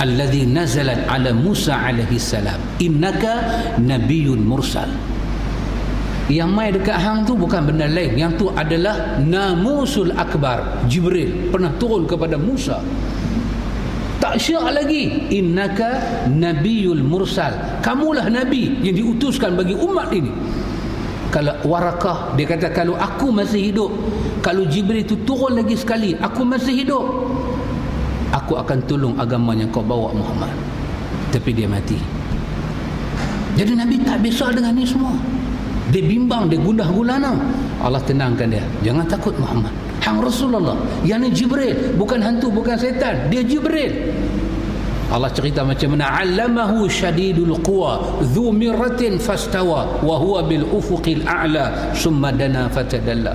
alladhi nazalat ala Musa alaihi salam, innaka nabiyyun mursal. Yang mai dekat hang tu bukan benda lain, yang tu adalah namusul akbar. Jibril pernah turun kepada Musa. Tak syak lagi, innaka nabiyyul mursal, kamulah nabi yang diutuskan bagi umat ini. Kalau Waraqah dia kata, kalau aku masih hidup, kalau Jibril itu turun lagi sekali, aku masih hidup, aku akan tolong agama yang kau bawa Muhammad. Tapi dia mati. Jadi Nabi tak biasa dengan ni semua. Dia bimbang, dia gundah gulana. Allah tenangkan dia, jangan takut Muhammad, hang Rasulullah. Yang ni Jibril, bukan hantu, bukan setan, dia Jibril. Allah cerita macam mana, allamahu syadidul quwa dzu mirratin fastawa wa huwa bil ufuqil a'la summa dana fatadalla.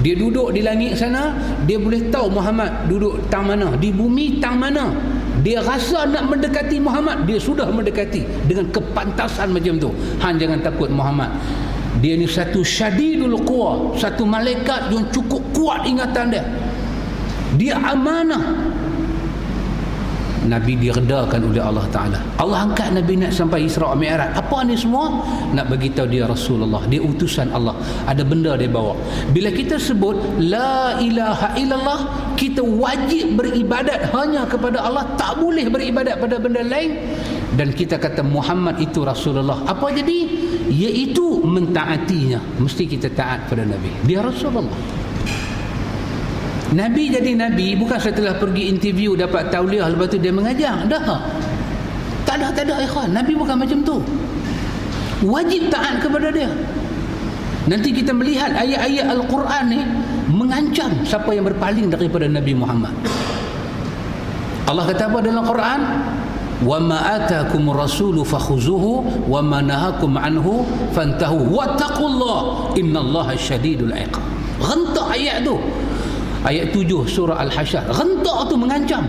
Dia duduk di langit sana, dia boleh tahu Muhammad duduk tang mana, di bumi tang mana. Dia rasa nak mendekati Muhammad, dia sudah mendekati dengan kepantasan macam tu. Hang jangan takut Muhammad. Dia ni satu syadidul quwa, satu malaikat yang cukup kuat ingatan dia. Dia amanah. Nabi diredakan oleh Allah Ta'ala. Allah angkat Nabi nak sampai Isra' Mi'raj. Apa ni semua? Nak beritahu dia Rasulullah, dia utusan Allah, ada benda dia bawa. Bila kita sebut la ilaha illallah, kita wajib beribadat hanya kepada Allah, tak boleh beribadat pada benda lain. Dan kita kata Muhammad itu Rasulullah. Apa jadi? Iaitu mentaatinya. Mesti kita taat pada Nabi, dia Rasulullah. Nabi jadi Nabi bukan setelah pergi interview dapat tauliah lepas tu dia mengajar. Dah. Tak ada ikhwan. Nabi bukan macam tu. Wajib taat kepada dia. Nanti kita melihat ayat-ayat Al-Quran ni mengancam siapa yang berpaling daripada Nabi Muhammad. Allah kata apa dalam Quran? Wa ma atakumur rasulu fakhuzuhu wa ma nahakum anhu fantahu wattaqullaha innallaha syadidul iqab. Rentak ayat tu. Ayat 7 surah Al-Hasyr. Rentak tu mengancam.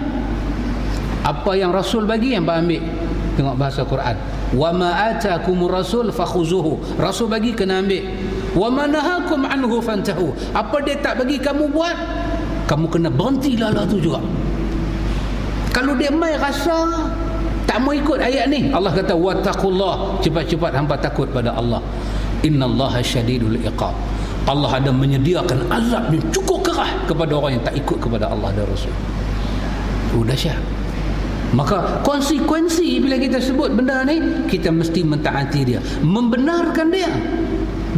Apa yang Rasul bagi yang ambil. Tengok bahasa Quran. Wa ma atakumur rasul fakhuzuhu. Rasul bagi kena ambil. Wa ma nahakum anhu fantahu. Apa dia tak bagi kamu buat, kamu kena berhentilah lah tu juga. Kalau dia mai rasa tak mau ikut ayat ni, Allah kata wattaqullah, cepat-cepat hamba takut pada Allah. Innallaha syadidul iqab. Allah ada menyediakan azab yang cukup keras kepada orang yang tak ikut kepada Allah dan Rasul. Dahsyat. Maka konsekuensi bila kita sebut benda ni, kita mesti mentaati dia, membenarkan dia.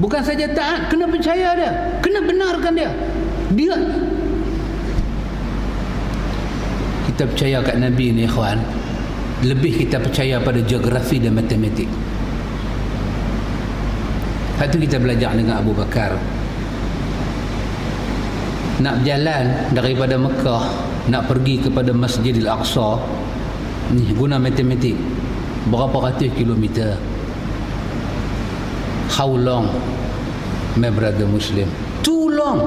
Bukan saja taat, kena percaya dia, kena benarkan dia. Kita percaya kat Nabi ni ikhwan, lebih kita percaya pada geografi dan matematik. Lepas tu kita belajar dengan Abu Bakar. Nak berjalan daripada Mekah nak pergi kepada Masjidil Aqsa ni guna matematik, berapa ratus kilometer. How long, my brother Muslim? Too long,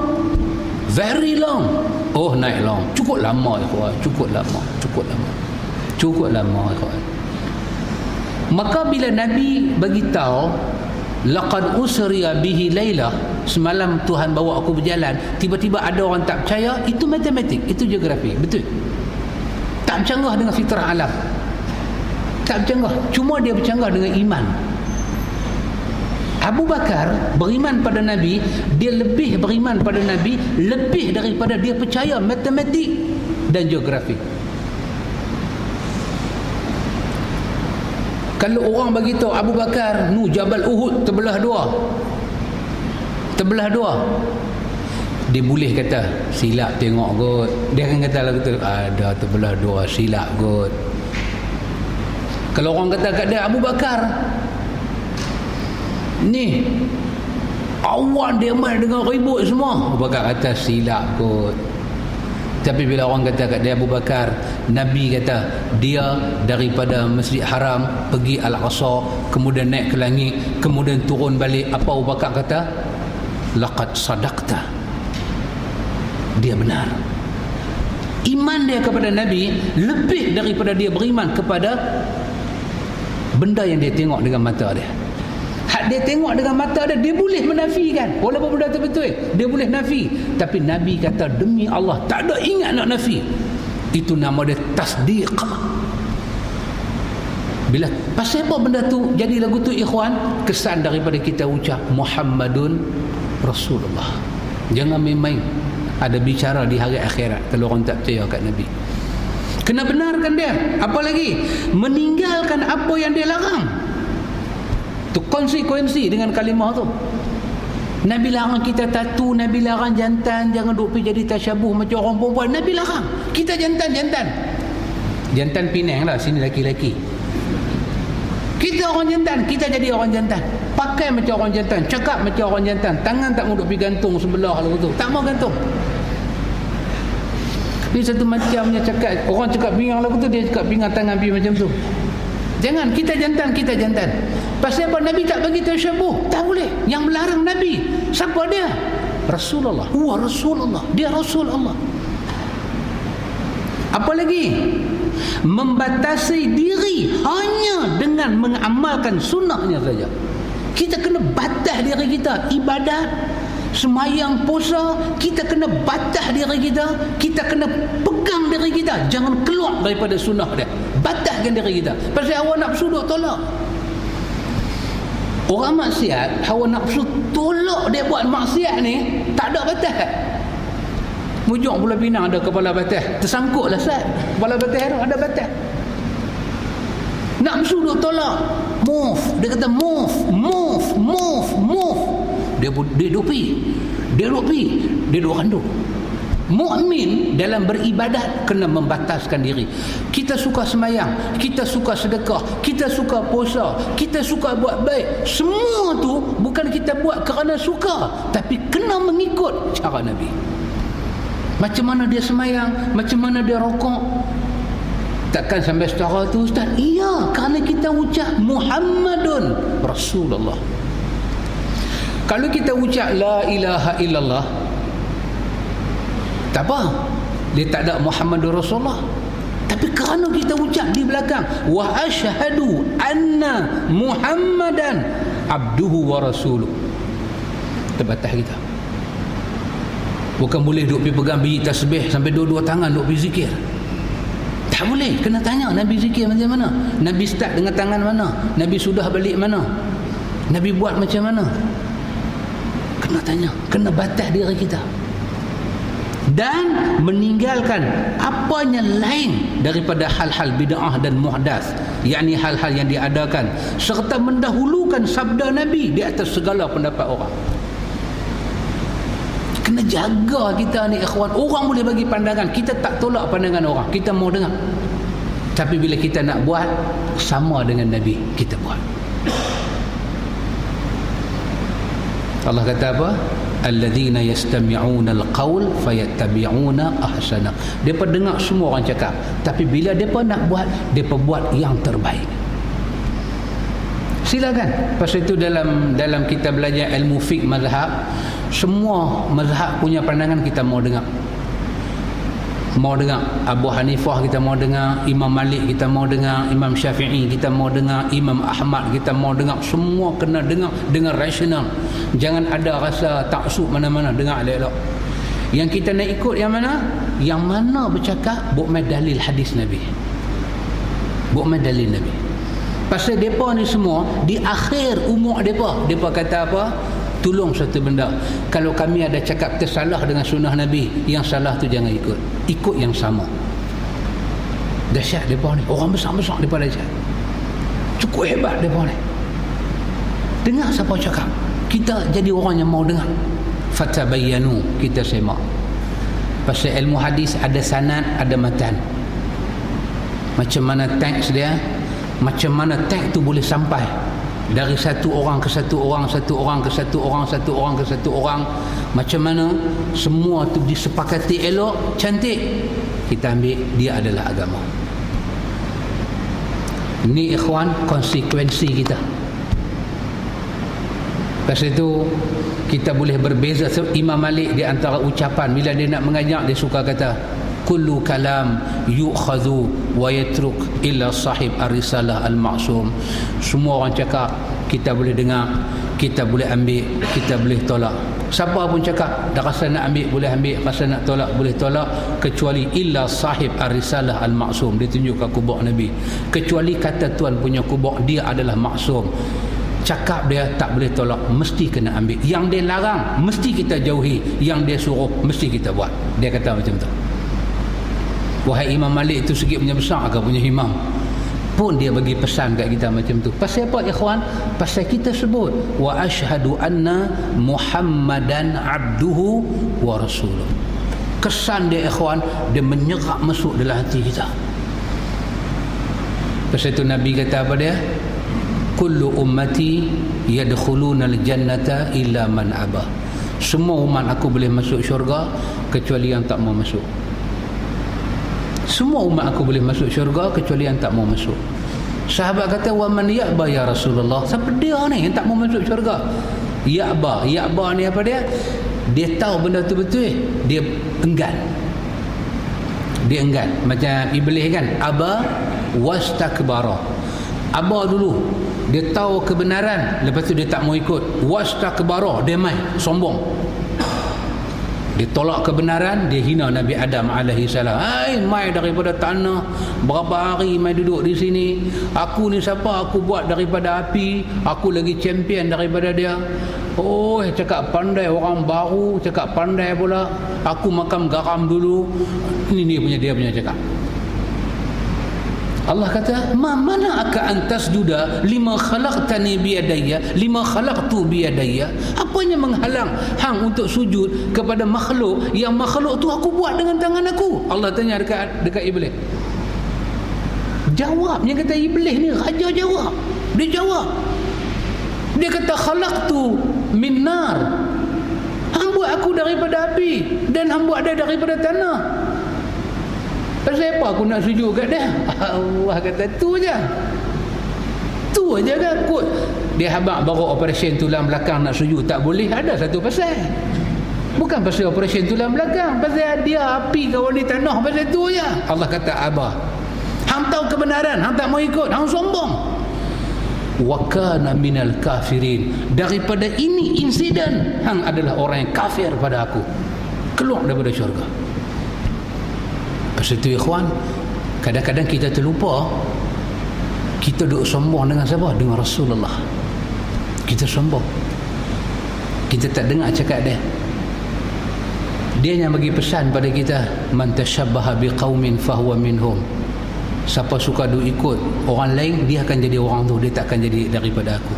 very long. Oh, naik long, cukup lama ikhwan, cukup lama ikhwan. Maka bila Nabi bagi tahu laqad usriya bihi laila, semalam Tuhan bawa aku berjalan, tiba-tiba ada orang tak percaya, itu matematik, itu geografi, betul. Tak bercanggah dengan fitrah alam, tak bercanggah, cuma dia bercanggah dengan iman. Abu Bakar beriman pada Nabi, dia lebih beriman pada Nabi lebih daripada dia percaya matematik dan geografi. Kalau orang bagi tahu Abu Bakar, Jabal Uhud terbelah dua, dia boleh kata silap tengok kot. Dia akan kata lagu tu, ada terbelah dua, silap kot. Kalau orang kata kat dia, Abu Bakar ni awan dia main dengan ribut semua, Abu Bakar kata silap kot. Tapi bila orang kata kat dia Abu Bakar, Nabi kata dia daripada Masjid Haram pergi Al-Aqsa, kemudian naik ke langit, kemudian turun balik, apa Abu Bakar kata? Laqad sadaqta, dia benar. Iman dia kepada Nabi lebih daripada dia beriman kepada benda yang dia tengok dengan mata dia. Hak dia tengok dengan mata dia, dia boleh menafikan walaupun benda tu betul, dia boleh nafi. Tapi Nabi kata demi Allah tak ada ingat nak nafi. Itu nama dia tasdiq. Bila pasal apa benda tu jadi lagu tu ikhwan, kesan daripada kita ucap Muhammadun Rasulullah. Jangan main-main ada bicara di hari akhirat kalau orang tak percaya kat Nabi. Kena benarkan dia. Apa lagi? Meninggalkan apa yang dia larang. Tu konsekuensi dengan kalimah tu. Nabi larang kita tatu, Nabi larang jantan, jangan duk pergi jadi tasyabuh macam orang perempuan. Nabi larang. Kita jantan. Jantan Penang lah, sini laki-laki. Kita orang jantan, kita jadi orang jantan. Pakai macam orang jantan, cakap macam orang jantan. Tangan tak mau duk pergi gantung sebelah lagu tu. Tak mau gantung. Dia satu macamnya cakap, orang cakap pinggang lagu tu, dia cakap pinggang tangan pergi macam tu. Jangan, kita jantan. Pasal apa? Nabi tak bagi tasyabuh, tak boleh. Yang melarang Nabi, siapa dia? Rasulullah. Rasulullah, dia Rasul Allah. Apa lagi? Membatasi diri hanya dengan mengamalkan sunnahnya saja. Kita kena batas diri kita. Ibadat, semayang, puasa, kita kena batas diri kita. Kita kena pegang diri kita. kita jangan keluar daripada sunnah dia. Batalkan diri kita. Pasal hawa nafsu duk tolak. Orang maksiat, hawa nafsu tolak dia buat maksiat ni, tak ada batal. Mujung Pulau Pinang ada kepala batal, tersangkutlah sat. Kepala batal tu ada batal. Nafsu duk tolak. Move, dia kata move. Dia duk kandung. Mukmin dalam beribadat kena membataskan diri. Kita suka semayang, kita suka sedekah, kita suka puasa, kita suka buat baik. Semua tu bukan kita buat kerana suka, tapi kena mengikut cara Nabi. Macam mana dia semayang, macam mana dia rokok. Takkan sampai setara tu Ustaz? Iya, kerana kita ucap Muhammadun Rasulullah. Kalau kita ucap la ilaha illallah, tak apa, dia tak ada Muhammadur Rasulullah. Tapi kerana kita ucap di belakang wa asyhadu anna Muhammadan abduhu wa rasuluh, terbatas kita. Bukan boleh duk pergi pegang biji tasbih sampai dua-dua tangan duk pergi zikir. Tak boleh. Kena tanya Nabi zikir macam mana, Nabi start dengan tangan mana, Nabi sudah balik mana, Nabi buat macam mana. Kena tanya, kena batas diri kita. Dan meninggalkan apanya lain daripada hal-hal bid'ah dan muhdath, yakni hal-hal yang diadakan, serta mendahulukan sabda Nabi di atas segala pendapat orang. Kena jaga kita ni ikhwan. Orang boleh bagi pandangan, kita tak tolak pandangan orang, kita mau dengar. Tapi bila kita nak buat sama dengan Nabi, kita buat. Allah kata apa? Alladzina yastami'una al-qaul fayattabi'una ahsana. Depa dengar semua orang cakap, tapi bila depa nak buat, depa buat yang terbaik. Silakan. Pasal itu dalam kita belajar ilmu fiqh mazhab, semua mazhab punya pandangan kita mau dengar. Mau dengar Abu Hanifah, kita mau dengar Imam Malik, kita mau dengar Imam Syafi'i, kita mau dengar Imam Ahmad, kita mau dengar. Semua kena dengar dengan rasional. Jangan ada rasa taksub mana-mana, dengar elok-elok. Yang kita nak ikut yang mana? Yang mana bercakap buat dalil hadis Nabi, buat dalil Nabi. Pasal mereka ni semua di akhir umur mereka kata apa? Tolong satu benda, kalau kami ada cakap tersalah dengan sunnah Nabi, yang salah tu jangan ikut, ikut yang sama. Dahsyat mereka ni, orang besar-besar mereka dahsyat, cukup hebat mereka ni. Dengar siapa cakap, kita jadi orang yang mau dengar. Fatabayyanu, kita semak. Pasal ilmu hadis ada sanad, ada matan. Macam mana teks dia, macam mana teks tu boleh sampai dari satu orang ke satu orang, satu orang ke satu orang, satu orang ke satu orang. Macam mana semua tu disepakati elok, cantik, kita ambil dia adalah agama. Ni ikhwan konsekuensi kita. Pasal itu kita boleh berbeza. Imam Malik di antara ucapan bila dia nak mengajar, dia suka kata kullu kalam yu'khadhu wa yatruk illa sahib ar-risalah al-ma'sum. Semua orang cakap kita boleh dengar, kita boleh ambil, kita boleh tolak. Siapa pun cakap, dah rasa nak ambil boleh ambil, rasa nak tolak boleh tolak, kecuali illa sahib ar-risalah al-ma'sum. Dia tunjuk ke kubur Nabi, kecuali kata Tuhan punya kubur, dia adalah maksum. Cakap dia tak boleh tolak, mesti kena ambil. Yang dia larang mesti kita jauhi, yang dia suruh mesti kita buat. Dia kata macam tu. Wahai Imam Malik itu segi punya besar ke punya imam, pun dia bagi pesan kat kita macam tu. Pasal apa ikhwan? Pasal kita sebut wa asyhadu anna Muhammadan abduhu wa rasuluh. Kesan dia ikhwan, dia menyerap masuk dalam hati kita. Pasal itu Nabi kata apa dia? Kullu ummati yadkhuluna al-jannata illa man aba. Semua umat aku boleh masuk syurga kecuali yang tak mau masuk. Semua umat aku boleh masuk syurga kecuali yang tak mau masuk. Sahabat kata, wa man ya'ba ya Rasulullah? Siapa dia ni yang tak mau masuk syurga? Ya'ba. Ya'ba ni apa dia? Dia tahu benda tu betul, dia enggan. Dia enggan. Macam iblis kan, aba wastakbara. Aba dulu, dia tahu kebenaran, lepas tu dia tak mau ikut. Wastakbara, dia mai sombong. Dia tolak kebenaran, dia hina Nabi Adam alaihi salam. Hai, mai daripada tanah, berapa hari mai duduk di sini. Aku ni siapa? Aku buat daripada api. Aku lagi champion daripada dia. Oh, cakap pandai orang baru, cakap pandai pula. Aku makan garam dulu. Ini dia punya cakap. Allah kata, "Ma mana'aka an tasjuda lima khalaqtani biyadayya, lima khalaqtu biyadayya?" Apa yang menghalang hang untuk sujud kepada makhluk yang makhluk tu aku buat dengan tangan aku? Allah tanya dekat iblis. Jawab, yang kata iblis ni raja jawab. Dia jawab. Dia kata, "Khalaqtu min nar." Hang buat aku daripada api dan hang buat dia daripada tanah. Pasal apa aku nak sujud kat dia? Allah kata, tu je. Tu aja kan kot. Dia habaq baru operasi tulang belakang nak sujud tak boleh, ada satu pasal. Bukan pasal operasi tulang belakang, pasal dia api kawan di tanah, pasal tu je. Allah kata, abah, hang tahu kebenaran, hang tak mau ikut, hang sombong. Wa kana minal kafirin. Daripada ini insiden, hang adalah orang yang kafir pada aku. Keluar daripada syurga. Pasal itu ikhwan, kadang-kadang kita terlupa, kita duk sombong dengan siapa? Dengan Rasulullah. Kita sombong, kita tak dengar cakap dia. Dia yang bagi pesan pada kita, man tashabbaha biqaumin fahuwa minhum. Siapa suka duk ikut orang lain, dia akan jadi orang tu, dia tak akan jadi daripada aku.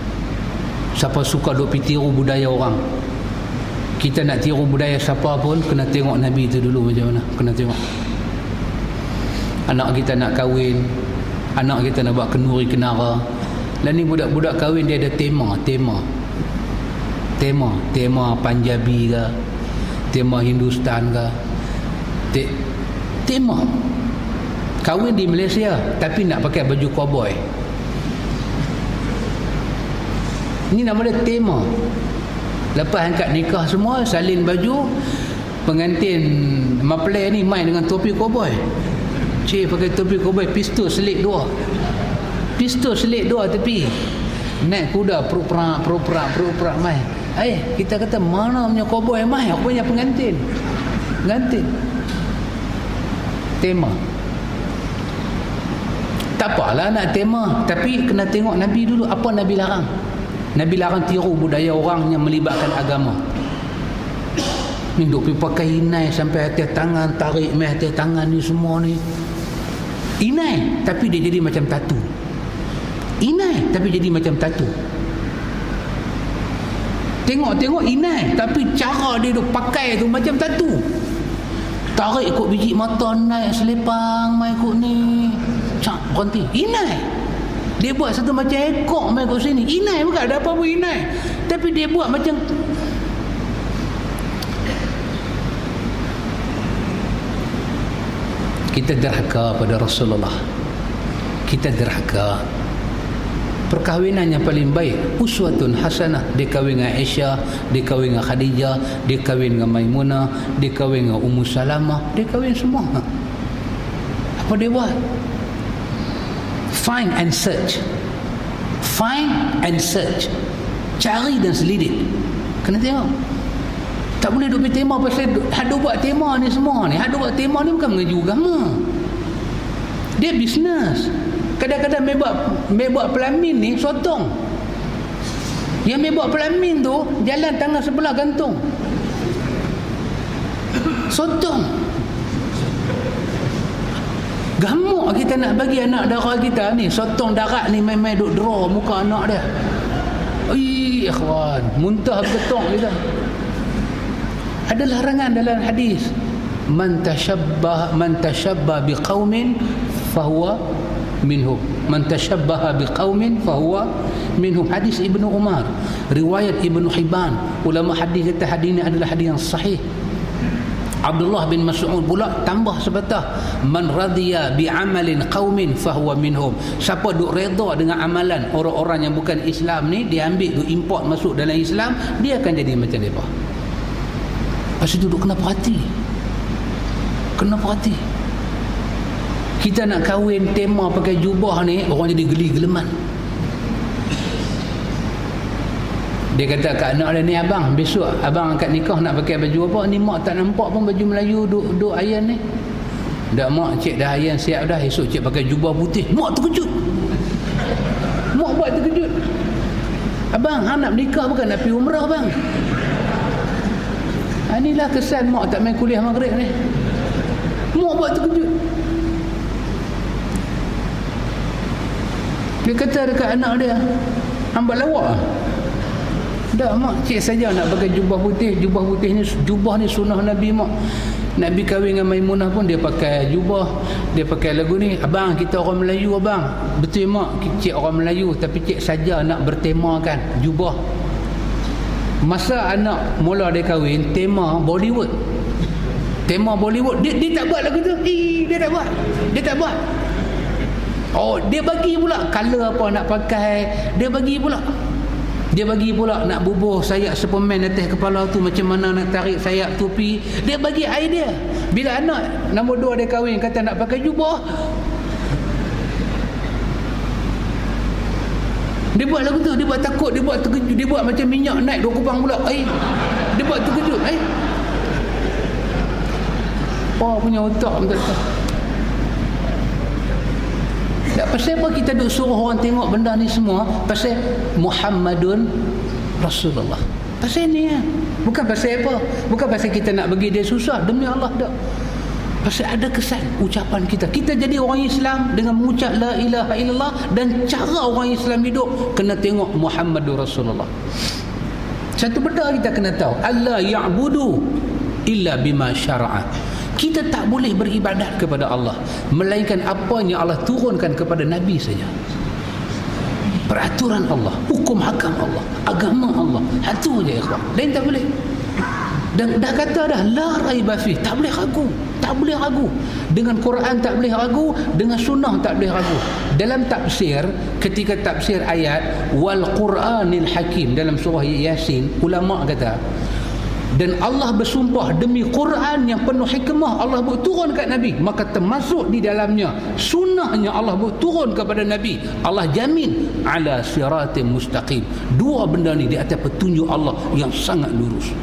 Siapa suka duk tiru budaya orang, kita nak tiru budaya siapa pun, kena tengok Nabi tu dulu macam mana, kena tengok. Anak kita nak kahwin, anak kita nak buat kenduri kenara. Dan ni budak-budak kahwin dia ada tema Punjabi ke, tema Hindustan ke, tema kahwin di Malaysia tapi nak pakai baju cowboy. Ini nama dia tema. Lepas angkat nikah semua, salin baju, pengantin mempelai ni main dengan topi cowboy. Cik pakai topi cowboy, pistol selit dua tepi, naik kuda peruprak mai. Kita kata mana punya cowboy mai, aku punya pengantin tema. Tak apalah nak tema, tapi kena tengok Nabi dulu. Apa Nabi larang? Nabi larang tiru budaya orang yang melibatkan agama. Ni duk pergi pakai inai sampai atas tangan, tarik mai atas tangan ni semua ni. Inai tapi dia jadi macam tatu. Tengok inai tapi cara dia duk pakai tu macam tatu. Tarik ikut biji mata, naik selepang mai ikut ni. Cak berhenti. Inai. Dia buat satu macam ekor mai ikut sini. Inai bukan ada apa pun inai. Tapi dia buat macam kita derhaka pada Rasulullah. Kita derhaka. Perkahwinan yang paling baik, uswatun hasanah. Dia kahwin dengan Aisyah, dia kahwin dengan Khadijah, dia kahwin dengan Maimunah, dia kahwin dengan Ummu Salamah, dia kahwin semua. Apa dia buat? Find and search. Cari dan selidik. Kena tengok. Tak boleh duk pergi tema pasal hadu buat tema ni semua ni. Hadu buat tema ni bukan mengaji agama. Dia bisnes. Kadang-kadang mai buat pelamin ni sotong. Yang mai buat pelamin tu jalan tangan sebelah gantung. Sotong. Gamuk kita nak bagi anak dara kita ni, sotong darat ni mai duk draw muka anak dia. Ikhwan, muntah betul kita. Ada larangan dalam hadis, man tashabbah biqaumin fahuwa minhum. Man tashabbaha biqaumin fahuwa minhum. Hadis Ibnu Umar, riwayat Ibnu Hibban. Ulama hadis kata hadis ini adalah hadis yang sahih. Abdullah bin Mas'ud pula tambah sepatah, man radiya bi'amalin qaumin fahuwa minhum. Siapa duk redha dengan amalan orang-orang yang bukan Islam ni, dia ambil duk import masuk dalam Islam, dia akan jadi macam depa. Pasal duduk kena perhati. Kita nak kahwin tema pakai jubah ni, orang jadi geli-geleman. Dia kata kat anak dia, ni abang, besok abang angkat nikah nak pakai baju apa? Ni mak tak nampak pun baju Melayu duk ayan ni. Dah mak, cik dah ayan siap dah, esok cik pakai jubah putih. Mak terkejut. Mak buat terkejut. Abang, hang nak nikah bukan nak pergi umrah bang. Inilah kesan mak tak main kuliah maghrib ni. Mak buat terkejut. Dia kata dekat anak dia, hang buat lawak lah. Tak mak, cik saja nak pakai jubah putih. Jubah ni sunnah Nabi mak. Nabi kahwin dengan Maimunah pun dia pakai jubah, dia pakai lagu ni. Abang, kita orang Melayu abang. Betul mak, cik orang Melayu, tapi cik saja nak bertemakan jubah. Masa anak mula dia kahwin, tema Bollywood. Tema Bollywood, dia tak buat lagu tu. Dia tak buat. Oh, dia bagi pula color apa nak pakai. Dia bagi pula nak bubuh sayap Superman atas kepala tu, macam mana nak tarik sayap topi. Dia bagi idea. Bila anak nombor 2 dia kahwin kata nak pakai jubah, dia buat lagu tu. Dia buat takut, dia buat terkejut, dia buat macam minyak naik 2 kupang pula. Dia buat terkejut. Oh, punya otak betul-betul. Tak, pasal apa kita duk suruh orang tengok benda ni semua? Pasal Muhammadun Rasulullah. Pasal ni ya. Bukan pasal apa? Bukan pasal kita nak bagi dia susah. Demi Allah tak. Pasal ada kesan ucapan kita. Kita jadi orang Islam dengan mengucap la ilaha illallah, dan cara orang Islam hidup kena tengok Muhammadur Rasulullah. Satu benda kita kena tahu, alla ya'budu illa bima syara'a. Kita tak boleh beribadat kepada Allah melainkan apa yang Allah turunkan kepada Nabi saja. Peraturan Allah, hukum hakam Allah, agama Allah, itu je ikhwan. Lain tak boleh. Dan dah kata dah la raiba fi, tak boleh ragu. Dengan Quran tak boleh ragu, dengan sunnah tak boleh ragu. Dalam tafsir, ketika tafsir ayat wal Quranil Hakim dalam surah Yasin, ulama kata, dan Allah bersumpah demi Quran yang penuh hikmah Allah buat turun kat Nabi, maka termasuk di dalamnya sunnahnya Allah buat turun kepada Nabi. Allah jamin ala siratim mustaqim. Dua benda ni di atas petunjuk Allah yang sangat lurus.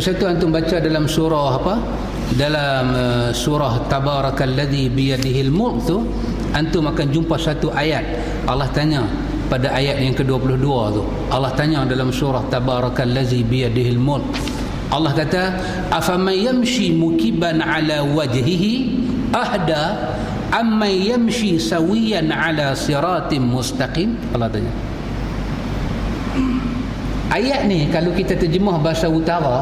Satu antum baca dalam surah apa? Dalam surah Tabarakalladzi biyadihil mulk tu, antum akan jumpa satu ayat. Allah tanya pada ayat yang ke-22 tu, Allah tanya dalam surah Tabarakalladzi biyadihil mulk, Allah kata afaman yamshi mukiban ala wajhihi ahda amman yamshi sawiyan ala siratim mustaqim. Allah tanya. Ayat ni kalau kita terjemah bahasa utara,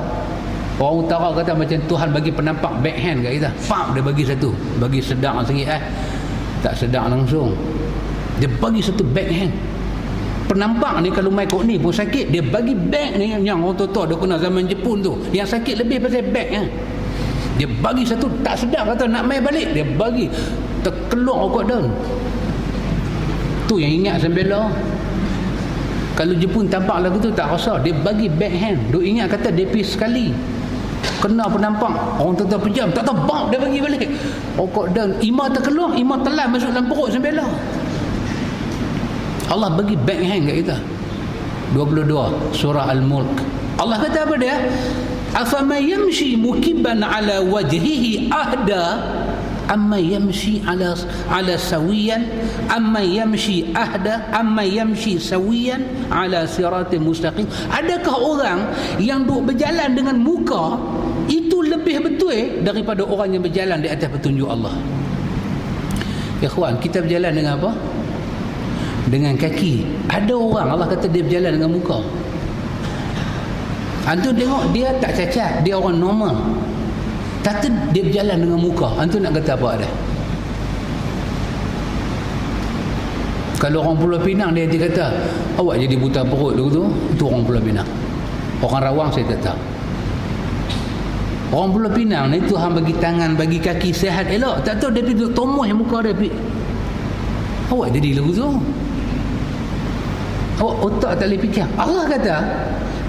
orang utara kata macam Tuhan bagi penampak backhand kat kita. Pak, dia bagi satu, bagi sedang sikit tak sedang langsung, dia bagi satu backhand. Penampak ni kalau main kot ni pun sakit, dia bagi back ni yang orang tua-tua dah kena zaman Jepun tu, yang sakit lebih pasal back dia bagi satu, tak sedap kata nak main balik, dia bagi terkeluk kot down tu. Yang ingat sambil lah, kalau Jepun tampak lagu tu tak rasa, dia bagi backhand. Duk ingat kata depis sekali, kena penampak orang tua-tua pejam, tak tahu bang dia bagi balik. Kot down, imam terkeluar, imam telan masuk dalam perut sambil lah. Allah bagi backhand kat kita. 22 surah Al-Mulk. Allah kata apa dia? Afaman yamshi mukiban ala wajhihi ahda amma yamshi ala sawiyan amma yamshi ahda amma yamshi sawiyan ala siratim mustaqim. Adakah orang yang duk berjalan dengan muka itu lebih betul daripada orang yang berjalan di atas petunjuk Allah? Ikhwan, kita berjalan dengan apa? Dengan kaki. Ada orang Allah kata dia berjalan dengan muka. Antum tengok dia tak cacat, dia orang normal, tapi dia berjalan dengan muka. Antum nak kata apa dia? Kalau orang Pulau Pinang dia kata awak jadi buta perut dulu tu, itu orang Pulau Pinang. Orang Rawang saya tak tahu. Orang Pulau Pinang ni Tuhan bagi tangan, bagi kaki sihat elok, tak tahu dia pergi tomoh yang muka dia pergi. Awak jadi lagu tu, awak otak tak boleh fikir. Allah kata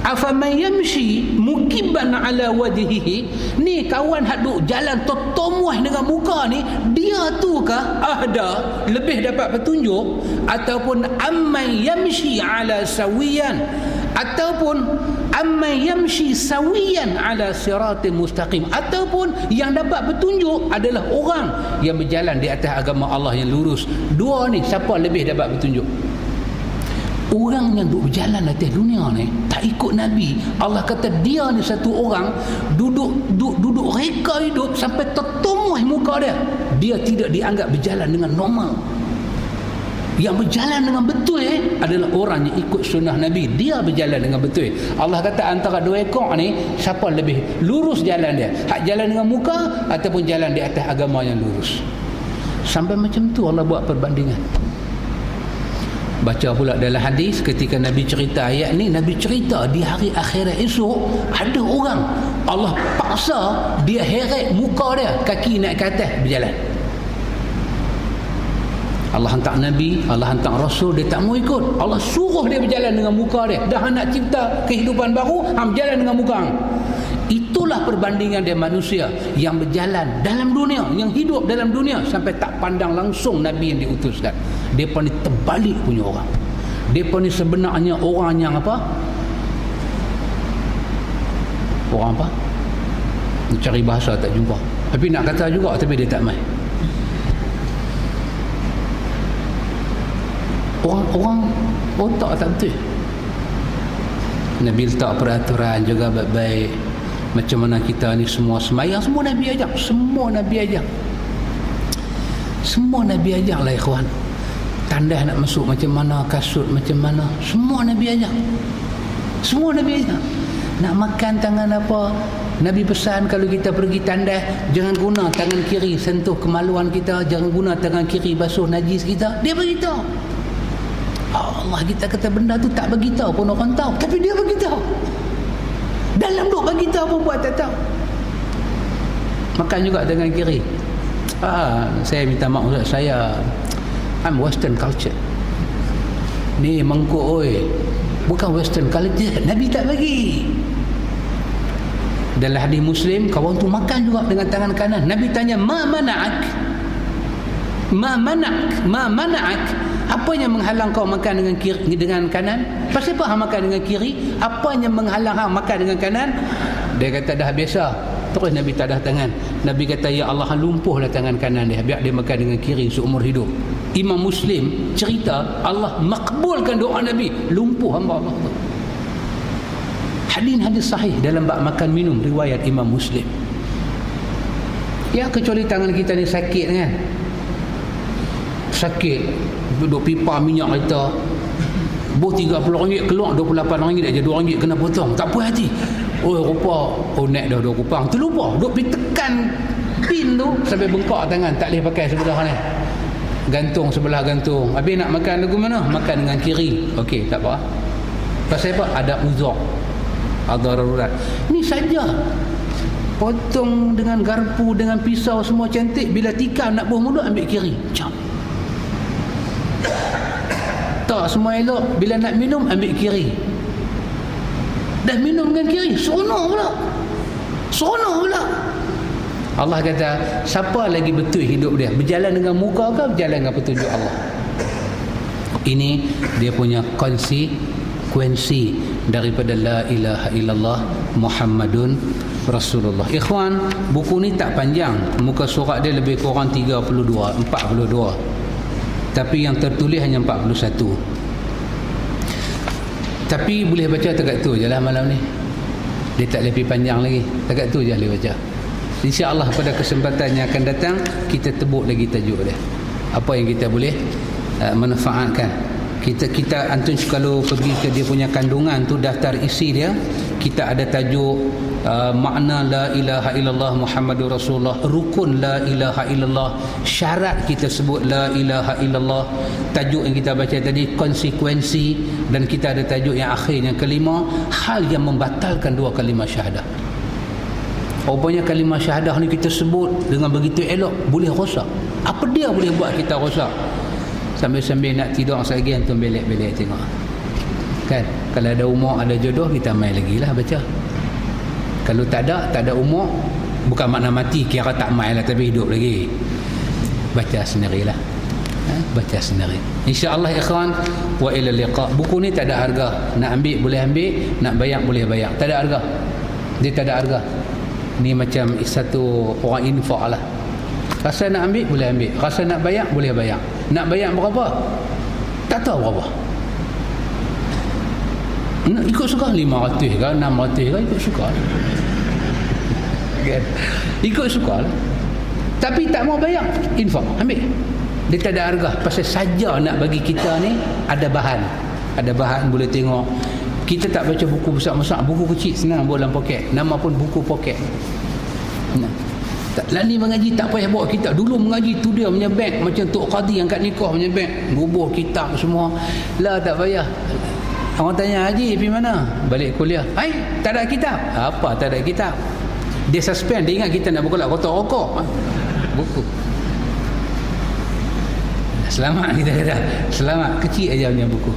afaman yamshi mukiban ala wajhihi, ni kawan hak duk jalan tomoh dengan muka ni, dia tu kah ahda, lebih dapat petunjuk, ataupun amman yamshi ala sawiyan, ataupun amman yamshi sawiyan ala siratin mustaqim, ataupun yang dapat petunjuk adalah orang yang berjalan di atas agama Allah yang lurus. Dua ni, siapa lebih dapat petunjuk? Orang yang duduk berjalan atas dunia ni tak ikut Nabi, Allah kata dia ni satu orang duduk reka hidup sampai tertumuh muka dia, dia tidak dianggap berjalan dengan normal. Yang berjalan dengan betul adalah orang yang ikut sunnah Nabi, dia berjalan dengan betul. Allah kata antara dua ekor ni, siapa lebih lurus jalan dia, hak jalan dengan muka ataupun jalan di atas agama yang lurus. Sampai macam tu Allah buat perbandingan. Baca pula dalam hadis ketika Nabi cerita ayat ni, Nabi cerita di hari akhirat esok ada orang Allah paksa dia heret muka dia, kaki naik ke atas berjalan. Allah hantar Nabi, Allah hantar Rasul, dia tak mau ikut. Allah suruh dia berjalan dengan muka dia. Dah nak cipta kehidupan baru, berjalan dengan muka. Itulah perbandingan dia manusia yang berjalan dalam dunia, yang hidup dalam dunia sampai tak pandang langsung Nabi yang diutuskan. Mereka ni terbalik punya orang. Mereka ni sebenarnya orang yang apa? Orang apa? Cari bahasa tak jumpa. Tapi nak kata juga, tapi dia tak main. Orang otak tak betul. Nabi letak peraturan juga baik-baik. Macam mana kita ni semua semayang, semua Nabi ajak. Semua Nabi ajak. Semua Nabi ajak lah ikhwan. Tandas nak masuk macam mana, kasut macam mana, semua Nabi ajak. Semua Nabi ajak. Nak makan tangan apa, Nabi pesan kalau kita pergi tandas, jangan guna tangan kiri sentuh kemaluan kita, jangan guna tangan kiri basuh najis kita. Dia beritahu. Allah, kita kata benda tu tak beritahu pun orang tahu, tapi dia beritahu. Dalam duk beritahu pun buat tak tahu. Makan juga tangan kiri. Saya minta maaf Ustaz, saya I'm Western culture. Ni mangkuk oi. Bukan Western culture. Nabi tak bagi. Dalam hadis Muslim, kawan tu makan juga dengan tangan kanan. Nabi tanya, "Ma mana'ak?" Ma mana'ak? Apa yang menghalang kau makan dengan kiri, dengan kanan? Pasal apa hang makan dengan kiri? Apa yang menghalang hang makan dengan kanan? Dia kata dah biasa. Terus Nabi tadah tangan. Nabi kata, ya Allah, lumpuhlah tangan kanan dia, biar dia makan dengan kiri seumur hidup. Imam Muslim cerita Allah makbulkan doa Nabi, lumpuh hamba Allah. Hadis sahih dalam bab makan minum, riwayat Imam Muslim. Ya, kecuali tangan kita ni sakit kan, sakit, duduk pipa minyak kita bos RM30 keluar RM28 aja, RM2 kena potong, tak puas hati. Rupa naik dah RM20, terlupa duk pergi tekan pin tu sampai bengkak tangan, tak boleh pakai sebelah ni, gantung sebelah gantung. Habis nak makan lagu mana? Makan dengan kiri. Okey, tak apa. Pasal apa? Ada uzur, ada darurat. Ni saja potong dengan garpu, dengan pisau semua cantik. Bila tikam nak buah mulut, ambil kiri, macam tak semua elok. Bila nak minum, ambil kiri. Dah minum dengan kiri, seronok pula. Allah kata, siapa lagi betul hidup dia? Berjalan dengan muka ke berjalan dengan petunjuk Allah? Ini dia punya konsekuensi daripada la ilaha illallah Muhammadun Rasulullah. Ikhwan, buku ni tak panjang. Muka surat dia lebih kurang 42. Tapi yang tertulis hanya 41. Tapi boleh baca dekat tu je lah malam ni. Dia tak lebih panjang lagi. Dekat tu je boleh baca. InsyaAllah pada kesempatan yang akan datang, kita tebuk lagi tajuk dia. Apa yang kita boleh manfaatkan. Kita antum kalau pergi ke dia punya kandungan tu, daftar isi dia, kita ada tajuk makna la ilaha illallah Muhammadur Rasulullah, rukun la ilaha illallah, syarat kita sebut la ilaha illallah, tajuk yang kita baca tadi konsekuensi, dan kita ada tajuk yang akhir yang kelima, hal yang membatalkan dua kalimah syahadah. Rupanya kalimah syahadah ni kita sebut dengan begitu elok, boleh rosak. Apa dia boleh buat kita rosak? Sambil-sambil nak tidur sekali antum belek-belek tengok. Kan? Kalau ada umur, ada jodoh, kita main lagi lah baca. Kalau tak ada umur, Bukan makna mati kira tak mai lah tapi hidup lagi. Baca sendirilah. Baca sendiri. InsyaAllah ikhwan, wa ila liqa. Buku ni tak ada harga. Nak ambil boleh ambil, nak bayar boleh bayar. Tak ada harga. Dia tak ada harga. Ni macam satu orang infak lah. Rasa nak ambil boleh ambil, rasa nak bayar boleh bayar. Nak bayar berapa? Tak tahu berapa. Nak ikut suka 500 ke 600 ke, ikut suka. Ikut suka lah. Tapi tak mau bayar, infak, ambil. Dia tak ada harga. Pasal saja nak bagi kita ni ada bahan. Ada bahan boleh tengok. Kita tak baca buku besar-besar, buku kecil senang bawa dalam poket. Nama pun buku poket. Nah. Lani mengaji tak payah bawa kitab. Dulu mengaji tu dia punya beg, macam Tok Qadi angkat nikah punya beg, bubuh kitab semua. Lah tak payah. Orang tanya, Haji pergi mana? Balik kuliah. Hai, tak ada kitab. Apa tak ada kitab? Dia suspend, dia ingat kita nak berkolak kotak rokok. Buku. Selamat kita kata. Selamat, kecil aja punya buku.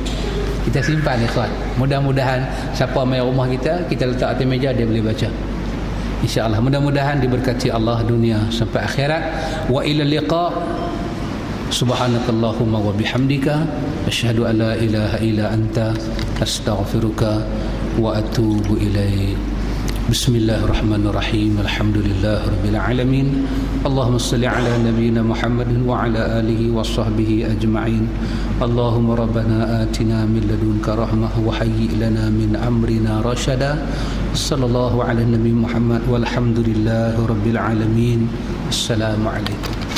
Kita simpan ikhwan. Mudah-mudahan siapa main rumah kita letak atas meja, dia boleh baca. InsyaAllah, mudah-mudahan diberkati Allah dunia sampai akhirat. Wa ila liqa. Subhanakallahumma wa bihamdika asyhadu an la ilaha illa anta astaghfiruka wa atubu ilaik. Bismillahirrahmanirrahim. Alhamdulillahirabbil alamin. Allahumma shalli ala nabiyyina Muhammadin wa ala alihi wa sahbihi ajma'in. Allahumma rabbana atina min ladunka rahmah wa hayyi lana min amrina rashada. Sallallahu ala nabi Muhammad walhamdulillahi rabbil alamin. Assalamualaikum.